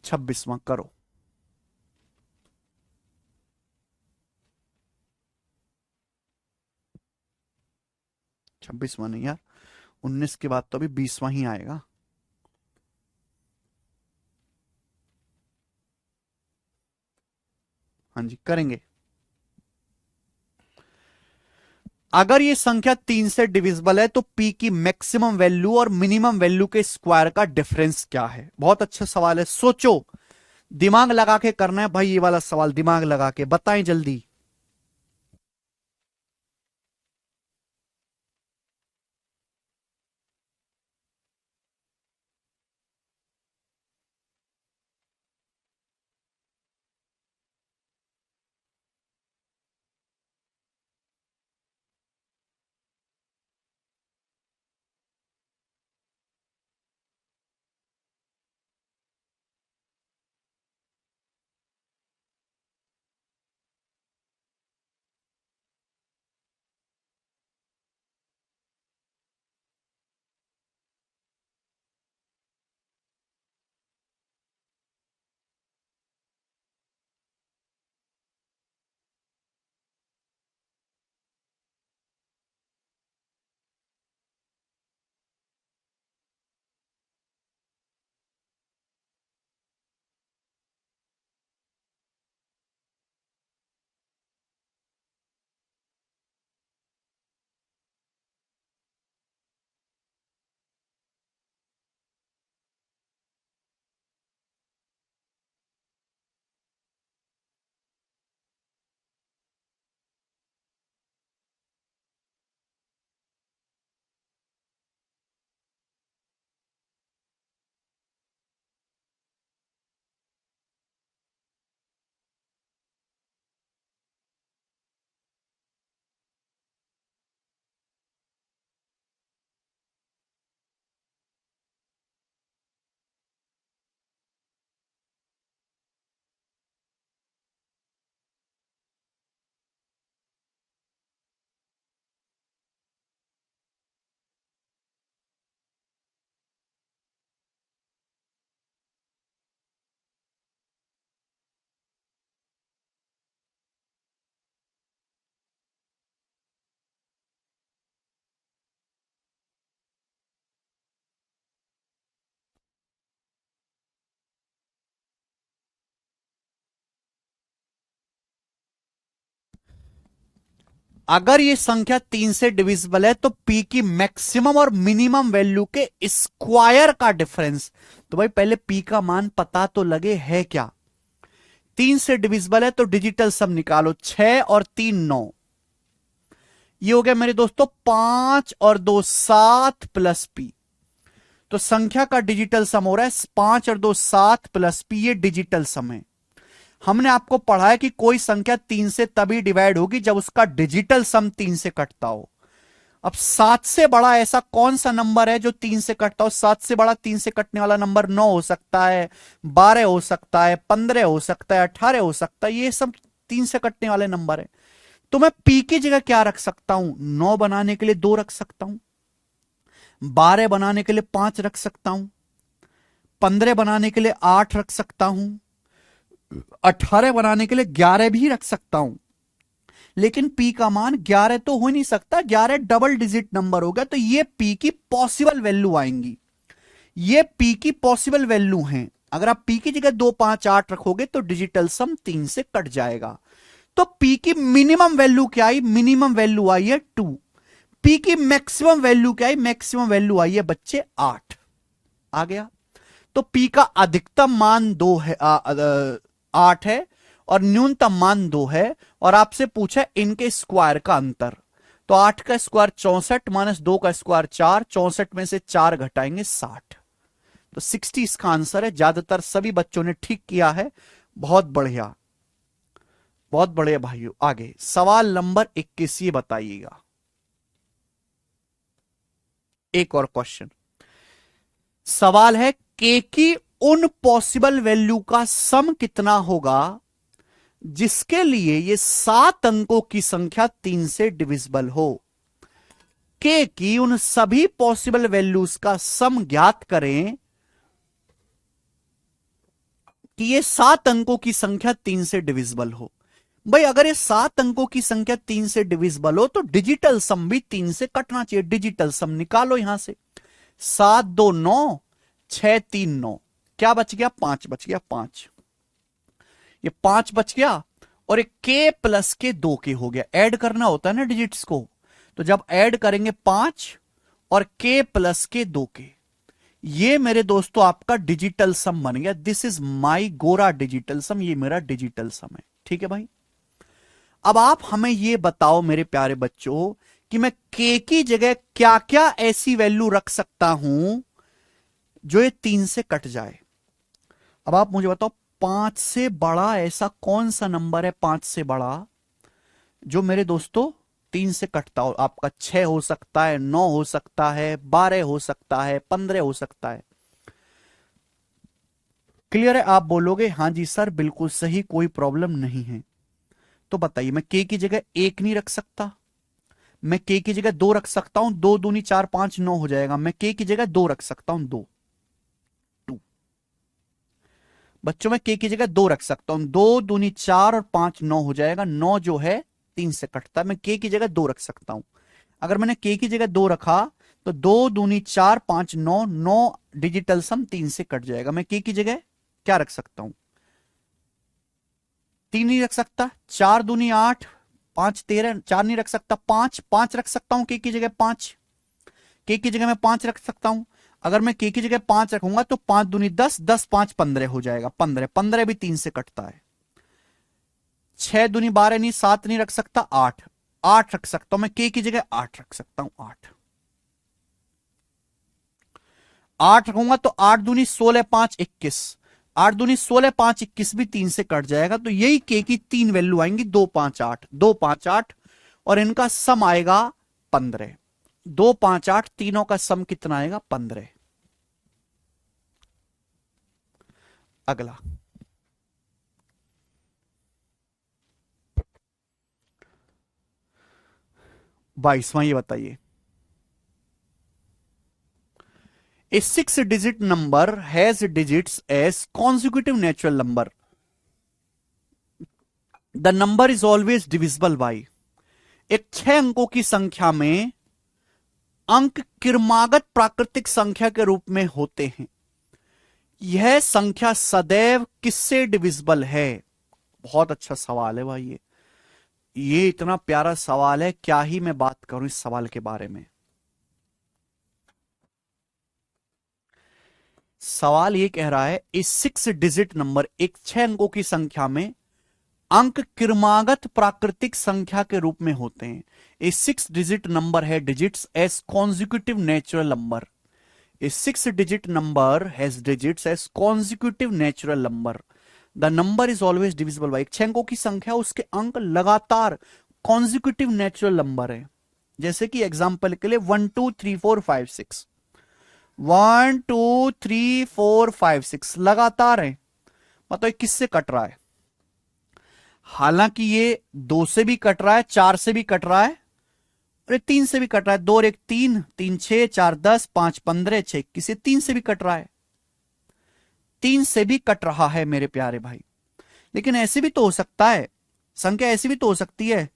26वां करो। 26वां नहीं यार, 19 के बाद तो अभी 20वां ही आएगा। हाँ जी करेंगे। अगर ये संख्या 3 से डिविजिबल है तो पी की मैक्सिमम वैल्यू और मिनिमम वैल्यू के स्क्वायर का डिफरेंस क्या है? बहुत अच्छा सवाल है, सोचो। दिमाग लगा के करना है भाई, ये वाला सवाल दिमाग लगा के बताएं जल्दी। अगर ये संख्या 3 से डिविजिबल है तो पी की मैक्सिमम और मिनिमम वैल्यू के स्क्वायर का डिफरेंस। तो भाई पहले पी का मान पता तो लगे है क्या। 3 से डिविजिबल है तो डिजिटल सम निकालो, 6 और 3 9, ये हो गया मेरे दोस्तों 5 और 2 7 प्लस पी। तो संख्या का डिजिटल सम हो रहा है 5 और 2 7 प्लस पी, ये डिजिटल सम है। हमने आपको पढ़ा है कि कोई संख्या 3 से तभी डिवाइड होगी जब उसका डिजिटल सम 3 से कटता हो। अब 7 से बड़ा ऐसा कौन सा नंबर है जो 3 से कटता हो। 7 से बड़ा 3 से कटने वाला नंबर 9 हो सकता है, 12 हो सकता है, 15 हो सकता है, 18 हो सकता है, ये सब 3 से कटने वाले नंबर है। तो मैं पी की जगह क्या रख सकता हूं, 9 बनाने के लिए 2 रख सकता हूं, 12 बनाने के लिए 5 रख सकता हूं, 15 बनाने के लिए 8 रख सकता हूं, 18 बनाने के लिए 11 भी रख सकता हूं। लेकिन पी का मान 11 तो हो नहीं सकता, 11 डबल डिजिट नंबर होगा, तो ये पी की पॉसिबल वैल्यू आएंगी, ये पी की पॉसिबल वैल्यू हैं। अगर आप पी की जगह 2 5 8 रखोगे तो डिजिटल सम 3 से कट जाएगा। तो पी की मिनिमम वैल्यू क्या आई, मिनिमम वैल्यू आई है 2। पी की मैक्सिमम वैल्यू क्या आई, मैक्सिमम वैल्यू आई है बच्चे 8। आ गया। तो पी का अधिकतम मान 2 है, 8 है, और न्यूनतम मान 2 है, और आपसे पूछा इनके स्क्वायर का अंतर। तो 8 का स्क्वायर 64 माइनस 2 का स्क्वायर 4, 64 में से 4 घटाएंगे 60। तो 60 इसका आंसर है। ज्यादातर सभी बच्चों ने ठीक किया है, बहुत बढ़िया, बहुत बढ़िया भाइयों। आगे सवाल नंबर 21 ये बताइएगा, एक और क्वेश्चन। सवाल है के की उन पॉसिबल वैल्यू का सम कितना होगा जिसके लिए ये 7 अंकों की संख्या 3 से डिविजिबल हो। के की उन सभी पॉसिबल वैल्यूज का सम ज्ञात करें कि ये 7 अंकों की संख्या 3 से डिविजिबल हो। भाई अगर ये 7 अंकों की संख्या 3 से डिविजिबल हो तो डिजिटल सम भी 3 से कटना चाहिए। डिजिटल सम निकालो यहां से, 7 2 9, 6 3 9, क्या बच गया, 5 बच गया, 5, ये 5 बच गया, और एक के प्लस के 2 के हो गया। ऐड करना होता है ना डिजिट्स को, तो जब ऐड करेंगे 5 और के प्लस के 2 के, ये मेरे दोस्तों आपका डिजिटल सम बन गया। दिस इज माई गोरा डिजिटल सम, ये मेरा डिजिटल सम है। ठीक है भाई। अब आप हमें ये बताओ मेरे प्यारे बच्चों कि मैं के की जगह क्या क्या ऐसी वैल्यू रख सकता हूं जो ये 3 से कट जाए। अब आप मुझे बताओ 5 से बड़ा ऐसा कौन सा नंबर है, 5 से बड़ा जो मेरे दोस्तों 3 से कटता हो। आपका 6 हो सकता है, 9 हो सकता है, 12 हो सकता है, 15 हो सकता है। क्लियर है। आप बोलोगे हां जी सर बिल्कुल सही, कोई प्रॉब्लम नहीं है। तो बताइए मैं के की जगह 1 नहीं रख सकता, मैं के की जगह 2 रख सकता हूं, 2 दूनी 4 5 9 हो जाएगा। मैं के की जगह 2 रख सकता हूं, 2 2 बच्चों, मैं के की जगह 2 रख सकता हूं, 2 दूनी 4 और 5 9 हो जाएगा। 9 जो है 3 से कटता है, मैं के की जगह 2 रख सकता हूं। अगर मैंने के की जगह 2 रखा तो 2 दूनी 4 5 9, 9 डिजिटल सम 3 से कट जाएगा। मैं के की जगह क्या रख सकता हूं, 3 नहीं रख सकता, 4 दूनी 8, 5 13, 4 नहीं रख सकता, 5 5 रख सकता हूं के की जगह 5, के की जगह मैं 5 रख सकता हूं। अगर मैं के की जगह 5 रखूंगा तो 5 दूनी 10, 10 5 15 हो जाएगा, 15 15 भी 3 से कटता है। 6 दूनी 12 नहीं, 7 नहीं रख सकता, 8 8 रख सकता हूं। मैं के की जगह 8 रख सकता हूं, 8 8 रखूंगा तो 8 दूनी 16 5 21, 8 दूनी 16 5 21 भी 3 से कट जाएगा। तो यही के की 3 वैल्यू आएंगी, 2 5 8, 2 5 8, और इनका सम आएगा 15। 2 5 8 तीनों का सम कितना आएगा, 15। अगला 22वां, ये बताइए a 6 digit number has digits as consecutive natural number, the number is always divisible by. एक 6 अंकों की संख्या में अंक क्रमागत प्राकृतिक संख्या के रूप में होते हैं, यह संख्या सदैव किससे डिविजिबल है। बहुत अच्छा सवाल है भाई ये। ये इतना प्यारा सवाल है, क्या ही मैं बात करूं इस सवाल के बारे में। सवाल ये कह रहा है, इस 6 डिजिट नंबर, एक 6 अंकों की संख्या में अंक क्रमागत प्राकृतिक संख्या के रूप में होते हैं। ए 6 डिजिट नंबर है digits as consecutive natural number. A 6 digit number has digits as consecutive natural number. The number is always divisible by. 6 अंकों की संख्या, उसके अंक लगातार कॉन्जिक्यूटिव नेचुरल नंबर है। जैसे कि एग्जाम्पल के लिए 1 2 3 4 5 6, 1 2 3 4 5 6 लगातार है, मतलब किससे कट रहा है? हालांकि ये 2 से भी कट रहा है, 4 से भी कट रहा है, और 3 से भी कट रहा है। 2 और 1 3, 3 6, 4 10, 5 15, 6 किसी 3 से भी कट रहा है। 3 से भी कट रहा है मेरे प्यारे भाई। लेकिन ऐसे भी तो हो सकता है, संख्या ऐसी भी तो हो सकती है,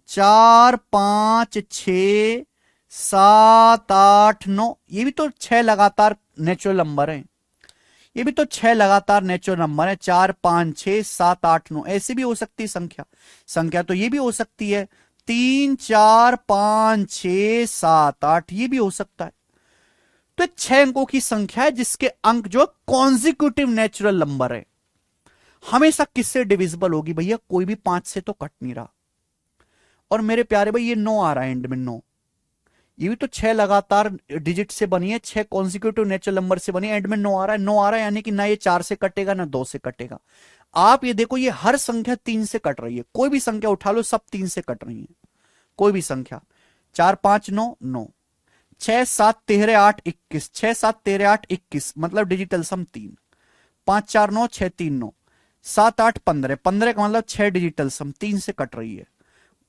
4 5 6 7 8 9, ये भी तो 6 लगातार नेचुरल नंबर है। ये भी तो 6 लगातार नेचुरल नंबर है, 4 5 6 7 8 9, ऐसी भी हो सकती है संख्या। संख्या तो ये भी हो सकती है, 3 4 5 6 7 8, ये भी हो सकता है। तो 6 अंकों की संख्या है जिसके अंक जो कॉन्जिक्यूटिव नेचुरल नंबर है। हमेशा किससे डिविजिबल होगी भैया? कोई भी 5 से तो कट नहीं रहा। और मेरे प्यारे भाई, ये 9 आ रहा है एंड में, 9, ये भी तो 6 लगातार डिजिट से बनी है, 6 कॉन्जिक्यूटिव नेचुरल नंबर से बनी है, एंड में 9 आ रहा है। 9 आ रहा है यानी कि ना ये 4 से कटेगा ना 2 से कटेगा। आप ये देखो, ये हर संख्या 3 से कट रही है। कोई भी संख्या उठा लो, सब 3 से कट रही है। कोई भी संख्या, 4 5 9 9, 6 7 13 8 21, 6 7 13 8 21, मतलब डिजिटल सम 3, 5 4 9 6 3 9, 7 8 15, 15 का मतलब 6 डिजिटल सम 3 से कट रही है।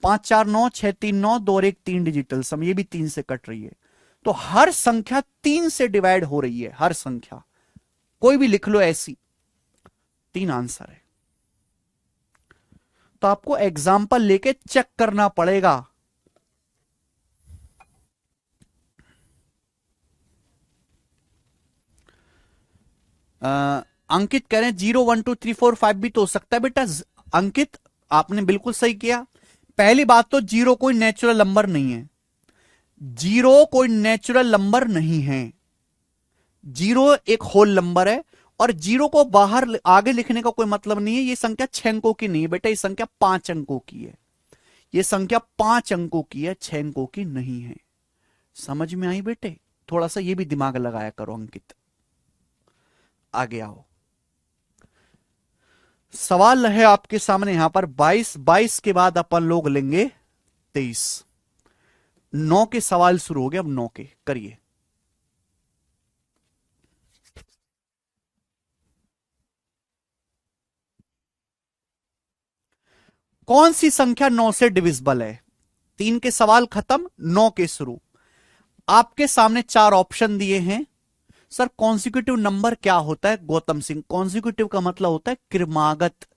5 4 9 6 3 9, 2 और 1 3 डिजिटल सम, ये भी 3 से कट रही है। तो हर संख्या 3 से डिवाइड हो रही है, हर संख्या, कोई भी लिख लो ऐसी। 3 आंसर है। तो आपको एग्जाम्पल लेके चेक करना पड़ेगा। अंकित कह रहे हैं 0 1 2 3 4 5 भी तो हो सकता है बेटा। अंकित, आपने बिल्कुल सही किया। पहली बात तो जीरो कोई नेचुरल नंबर नहीं है। जीरो कोई नेचुरल नंबर नहीं है। जीरो एक होल नंबर है, और जीरो को बाहर आगे लिखने का कोई मतलब नहीं है। ये संख्या 6 अंकों की नहीं है बेटा, ये संख्या 5 अंकों की है। ये संख्या 5 अंकों की है, 6 अंकों की नहीं है। समझ में आई बेटे? थोड़ा सा ये भी दिमाग लगाया करो अंकित। आगे आओ। सवाल है आपके सामने यहां पर 22, 22 के बाद अपन लोग लेंगे 23। 9 के सवाल शुरू हो गए, अब 9 के करिए। कौन सी संख्या 9 से डिविजिबल है? 3 के सवाल खत्म, 9 के शुरू। आपके सामने 4 ऑप्शन दिए हैं। सर कॉन्जिक्यूटिव नंबर क्या होता है? गौतम सिंह, कॉन्जिक्यूटिव का मतलब होता है क्रमागत।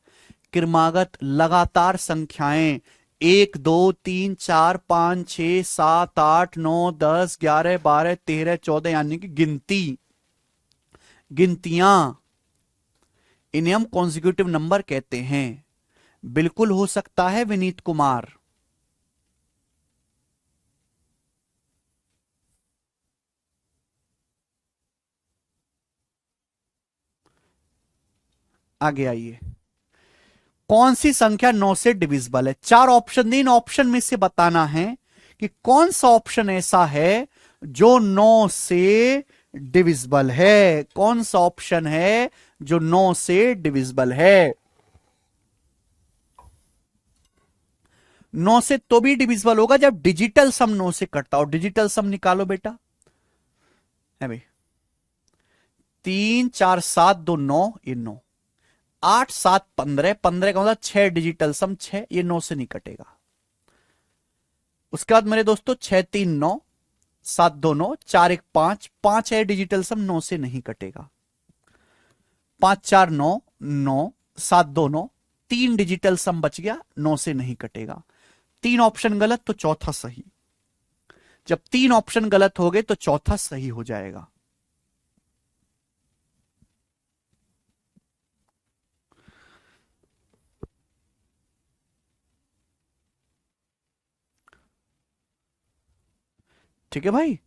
क्रमागत लगातार संख्याएं, 1 2 3 4 5 6 7 8 9 10 11 12 13 14, यानी कि गिनती, गिनतियां, इन्हें हम कॉन्जिक्यूटिव नंबर कहते हैं। बिल्कुल हो सकता है विनीत कुमार। आगे आइए। कौन सी संख्या 9 से डिविजिबल है? 4 ऑप्शन, 3 ऑप्शन में से बताना है कि कौन सा ऑप्शन ऐसा है जो 9 से डिविजिबल है। कौन सा ऑप्शन है जो 9 से डिविजिबल है? 9 से तो भी डिविजिबल होगा जब डिजिटल सम 9 से कटता हो। डिजिटल सम निकालो बेटा, है भाई। 3 4 7 2 9, ये 9, 8 7 15, 15 का मतलब 6 डिजिटल सम 6, ये 9 से नहीं कटेगा। उसके बाद मेरे दोस्तों 6 3 9, 7 2 9, 4 1 5, 5 है डिजिटल सम, 9 से नहीं कटेगा। 5 4 9 9, 7 2 9, 3 डिजिटल सम बच गया, 9 से नहीं कटेगा। 3 ऑप्शन गलत तो चौथा सही। जब 3 ऑप्शन गलत हो गए तो चौथा सही हो जाएगा। ठीक है भाई,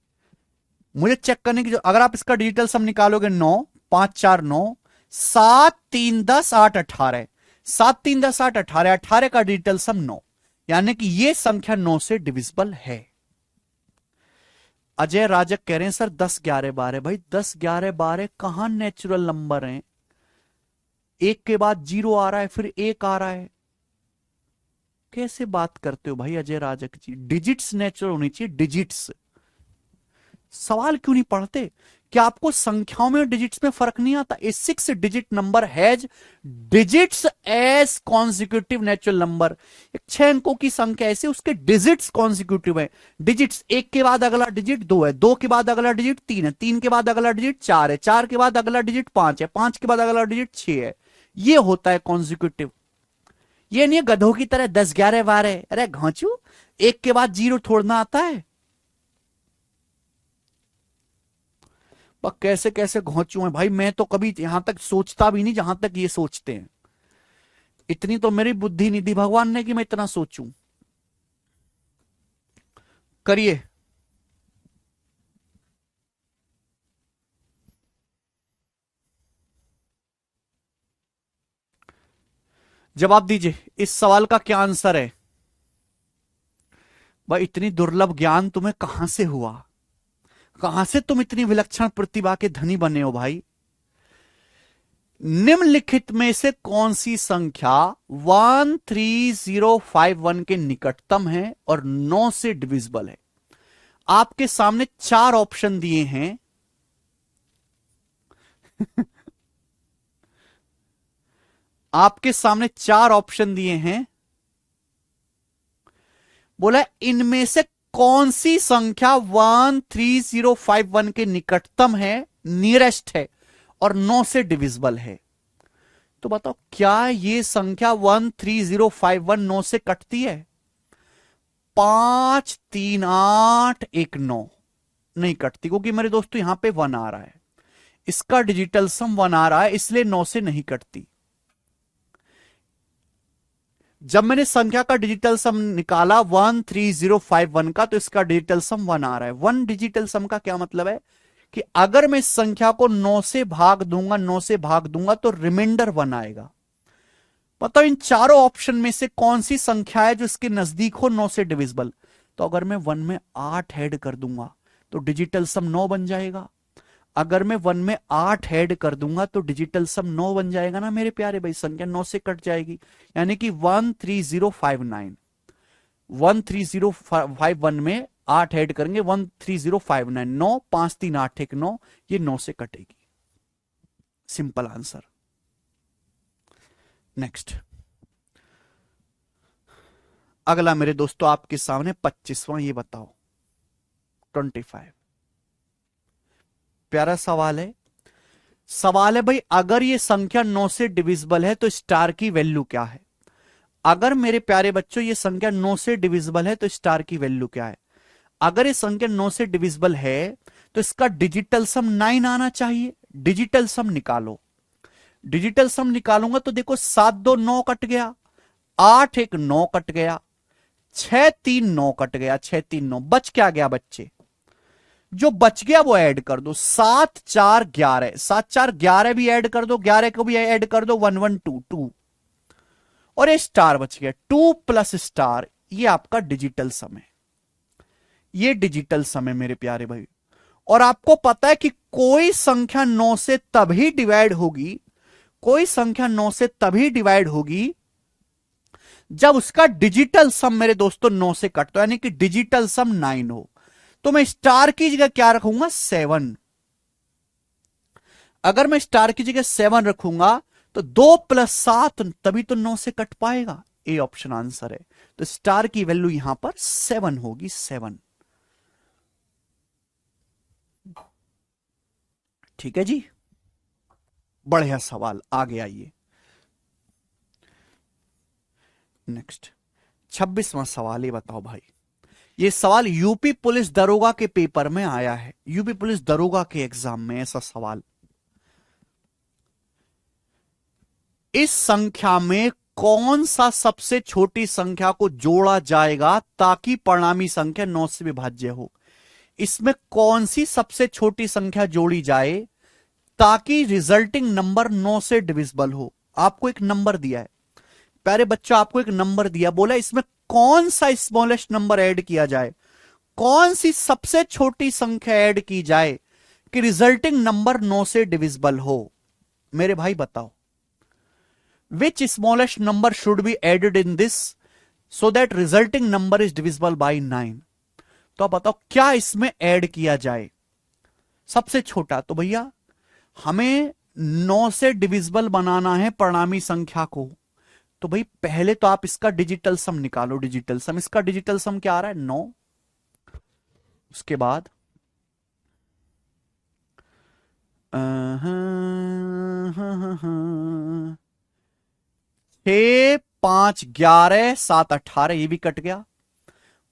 मुझे चेक करने की जो, अगर आप इसका डिजिटल सम निकालोगे 9, 5 4 9, 7 3 10 8 18, 7 3 10 8 18, 18 का डिजिटल सम 9, यानी कि ये संख्या 9 से डिविजिबल है। अजय राजक कह रहे हैं सर 10 11 12, भाई 10 11 12 कहां नेचुरल नंबर हैं? एक के बाद जीरो आ रहा है, फिर एक आ रहा है, कैसे बात करते हो भाई अजय राजक जी? डिजिट्स नेचुरल होनी चाहिए, डिजिट्स। सवाल क्यों नहीं पढ़ते? क्या आपको संख्याओं में डिजिट्स में फर्क नहीं आता? A 6 digit number has digits as consecutive natural number. एक 6 अंकों की संख्या ऐसे, उसके डिजिट्स कॉन्सिक्यूटिव है। डिजिट्स, एक के बाद अगला डिजिट 2 है, 2 के बाद अगला डिजिट 3 है, 3 के बाद अगला डिजिट 4 है, 4 के बाद अगला डिजिट 5 है, 5 के बाद अगला डिजिट 6 है। ये होता है कॉन्सिक्यूटिव। ये नहीं गधों की तरह 10 11 12। अरे घांचू, एक के बाद जीरो छोड़ना आता है? कैसे कैसे घोंचू हैं भाई, मैं तो कभी यहां तक सोचता भी नहीं जहां तक ये सोचते हैं। इतनी तो मेरी बुद्धि नहीं दी भगवान ने कि मैं इतना सोचूं। करिए, जवाब दीजिए, इस सवाल का क्या आंसर है? भाई इतनी दुर्लभ ज्ञान तुम्हें कहां से हुआ? कहां से तुम इतनी विलक्षण प्रतिभा के धनी बने हो भाई? निम्नलिखित में से कौन सी संख्या 13051 के निकटतम है और 9 से डिविजिबल है? आपके सामने 4 ऑप्शन दिए हैं। आपके सामने 4 ऑप्शन दिए हैं। बोला इनमें से कौन सी संख्या 13051 के निकटतम है, नियरेस्ट है और 9 से डिविजिबल है? तो बताओ, क्या ये संख्या 13051 9 से कटती है? 5 3 8 1 9 नहीं कटती, क्योंकि मेरे दोस्तों यहां पे 1 आ रहा है, इसका डिजिटल सम 1 आ रहा है, इसलिए 9 से नहीं कटती। जब मैंने संख्या का डिजिटल सम निकाला 13051 का, तो इसका डिजिटल सम 1 आ रहा है। 1 डिजिटल सम का क्या मतलब है कि अगर मैं इस संख्या को 9 से भाग दूंगा, 9 से भाग दूंगा तो रिमाइंडर 1 आएगा। बताओ इन चारों ऑप्शन में से कौन सी संख्या है जो इसके नजदीक हो 9 से डिविजिबल? तो अगर मैं 1 में 8 ऐड कर दूंगा तो डिजिटल सम 9 बन जाएगा। अगर मैं 1 में 8 ऐड कर दूंगा तो डिजिटल सम 9 बन जाएगा ना मेरे प्यारे भाई, संख्या 9 से कट जाएगी। यानी कि 13059, 13051 में 8 ऐड करेंगे 13059, 9 5 3 8 1 9, ये 9 से कटेगी। Simple answer. नेक्स्ट, अगला मेरे दोस्तों आपके सामने 25वां, ये बताओ 25। प्यारा सवाल है। सवाल है भाई, अगर ये संख्या 9 से डिविजिबल है तो स्टार की वैल्यू क्या है? अगर मेरे प्यारे बच्चों ये संख्या 9 से डिविजिबल है तो स्टार की वैल्यू क्या है? अगर ये संख्या 9 से डिविजिबल है तो इसका डिजिटल सम 9 आना चाहिए। डिजिटल सम निकालो। डिजिटल सम निकालूंगा तो देखो 7 2 9 कट गया, 8 1 9 कट गया, 6 3 9 कट गया, 6 3 9, बच क्या गया बच्चे? जो बच गया वो ऐड कर दो, 7 4 11, 7 4 11 भी ऐड कर दो, 11 को भी ऐड कर दो, 1 1 2 2, और ये स्टार बच गया, 2 प्लस स्टार, ये आपका डिजिटल सम है। ये डिजिटल सम है मेरे प्यारे भाई। और आपको पता है कि कोई संख्या 9 से तभी डिवाइड होगी, कोई संख्या 9 से तभी डिवाइड होगी जब उसका डिजिटल सम मेरे दोस्तों 9 से कटता, यानी कि डिजिटल सम 9 हो। तो मैं स्टार की जगह क्या रखूंगा? 7। अगर मैं स्टार की जगह 7 रखूंगा तो 2 प्लस 7 तभी तो 9 से कट पाएगा। ए ऑप्शन आंसर है। तो स्टार की वैल्यू यहां पर 7 होगी, 7। ठीक है जी, बढ़िया सवाल, आगे आइए। नेक्स्ट 26वां सवाल, ये बताओ भाई, ये सवाल यूपी पुलिस दरोगा के पेपर में आया है, यूपी पुलिस दरोगा के एग्जाम में ऐसा सवाल। इस संख्या में कौन सा सबसे छोटी संख्या को जोड़ा जाएगा ताकि परिणामी संख्या 9 से विभाज्य हो? इसमें कौन सी सबसे छोटी संख्या जोड़ी जाए ताकि रिजल्टिंग नंबर 9 से डिविजिबल हो। आपको एक नंबर दिया है प्यारे बच्चा, आपको एक नंबर दिया, बोला इसमें कौन सा स्मॉलेस्ट नंबर ऐड किया जाए, कौन सी सबसे छोटी संख्या ऐड की जाए कि रिजल्टिंग नंबर 9 से डिविजिबल हो। मेरे भाई बताओ, which smallest number should be added in this so that resulting number is divisible by 9। तो आप बताओ क्या इसमें ऐड किया जाए सबसे छोटा। तो भैया हमें 9 से डिविजिबल बनाना है परिणामी संख्या को, तो भाई पहले तो आप इसका डिजिटल सम निकालो। डिजिटल सम, इसका डिजिटल सम क्या आ रहा है 9। उसके बाद 6, 5, 11, 7, 18, ये भी कट गया।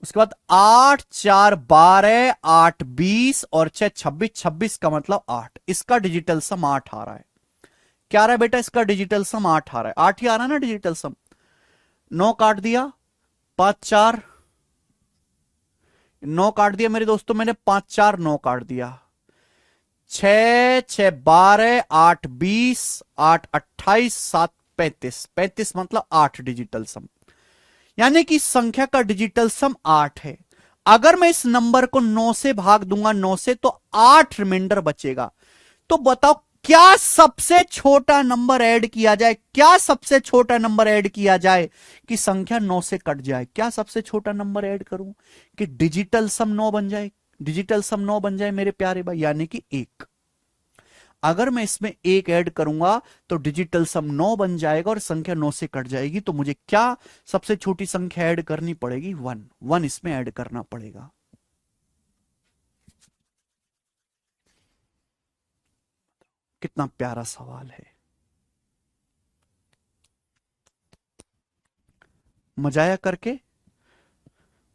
उसके बाद 8, 4, 12, 8, 20 और 6, 26, 26 का मतलब 8। इसका डिजिटल सम 8 आ रहा है। क्या आ रहा है बेटा, इसका डिजिटल सम 8 आ रहा है। 8 ही आ रहा है ना डिजिटल सम। 9 काट दिया, 5, 4, 9 काट दिया मेरे दोस्तों मैंने, 5, 4, 9 काट दिया। 6, 6, 12, 8, 20, 8, 28, 7, 35, 35 मतलब 8 डिजिटल सम। यानी कि संख्या का डिजिटल सम 8 है। अगर मैं इस नंबर को 9 से भाग दूंगा 9 से तो 8 रिमाइंडर बचेगा। तो बताओ क्या सबसे छोटा नंबर ऐड किया जाए, क्या सबसे छोटा नंबर ऐड किया जाए कि संख्या 9 से कट जाए। क्या सबसे छोटा नंबर ऐड करूं कि डिजिटल सम 9 बन जाए, डिजिटल सम 9 बन जाए मेरे प्यारे भाई, यानी कि 1। अगर मैं इसमें 1 ऐड करूंगा तो डिजिटल सम 9 बन जाएगा और संख्या 9 से कट जाएगी। तो मुझे क्या सबसे छोटी संख्या ऐड करनी पड़ेगी, 1। 1 इसमें ऐड करना पड़ेगा। कितना प्यारा सवाल है, मजा आया करके।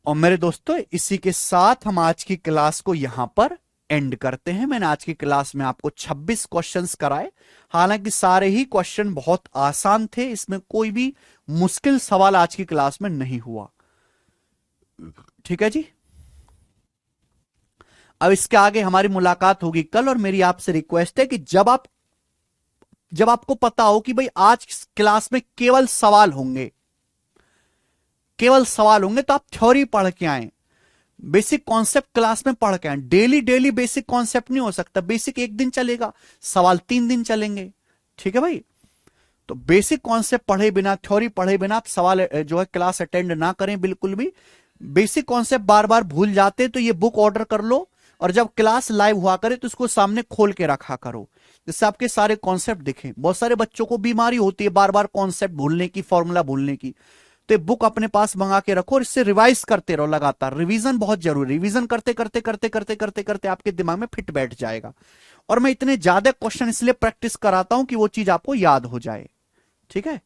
और मेरे दोस्तों इसी के साथ हम आज की क्लास को यहां पर एंड करते हैं। मैंने आज की क्लास में आपको 26 क्वेश्चंस कराए। हालांकि सारे ही क्वेश्चन बहुत आसान थे, इसमें कोई भी मुश्किल सवाल आज की क्लास में नहीं हुआ। ठीक है जी। अब इसके आगे हमारी मुलाकात होगी कल, और मेरी आपसे रिक्वेस्ट है कि जब आपको पता हो कि भाई आज क्लास में केवल सवाल होंगे, केवल सवाल होंगे, तो आप थ्योरी पढ़ के आए, बेसिक कॉन्सेप्ट क्लास में पढ़ के आए। डेली डेली बेसिक कॉन्सेप्ट नहीं हो सकता। बेसिक एक दिन चलेगा, सवाल 3 दिन चलेंगे। ठीक है भाई। तो बेसिक कॉन्सेप्ट पढ़े बिना, थ्योरी पढ़े बिना आप सवाल जो है क्लास अटेंड ना करें बिल्कुल भी। बेसिक कॉन्सेप्ट बार बार भूल जाते तो ये बुक ऑर्डर कर लो, और जब क्लास लाइव हुआ करे तो इसको सामने खोल के रखा करो, जिससे आपके सारे कॉन्सेप्ट दिखें। बहुत सारे बच्चों को बीमारी होती है बार बार कॉन्सेप्ट भूलने की, फॉर्मूला भूलने की। तो बुक अपने पास मंगा के रखो और इससे रिवाइज करते रहो लगातार। रिवीजन बहुत जरूरी, रिवीजन करते करते करते करते करते करते आपके दिमाग में फिट बैठ जाएगा। और मैं इतने ज्यादा क्वेश्चन इसलिए प्रैक्टिस कराता हूं कि वो चीज आपको याद हो जाए। ठीक है।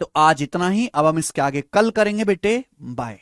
तो आज इतना ही, अब हम इसके आगे कल करेंगे बेटे। बाय।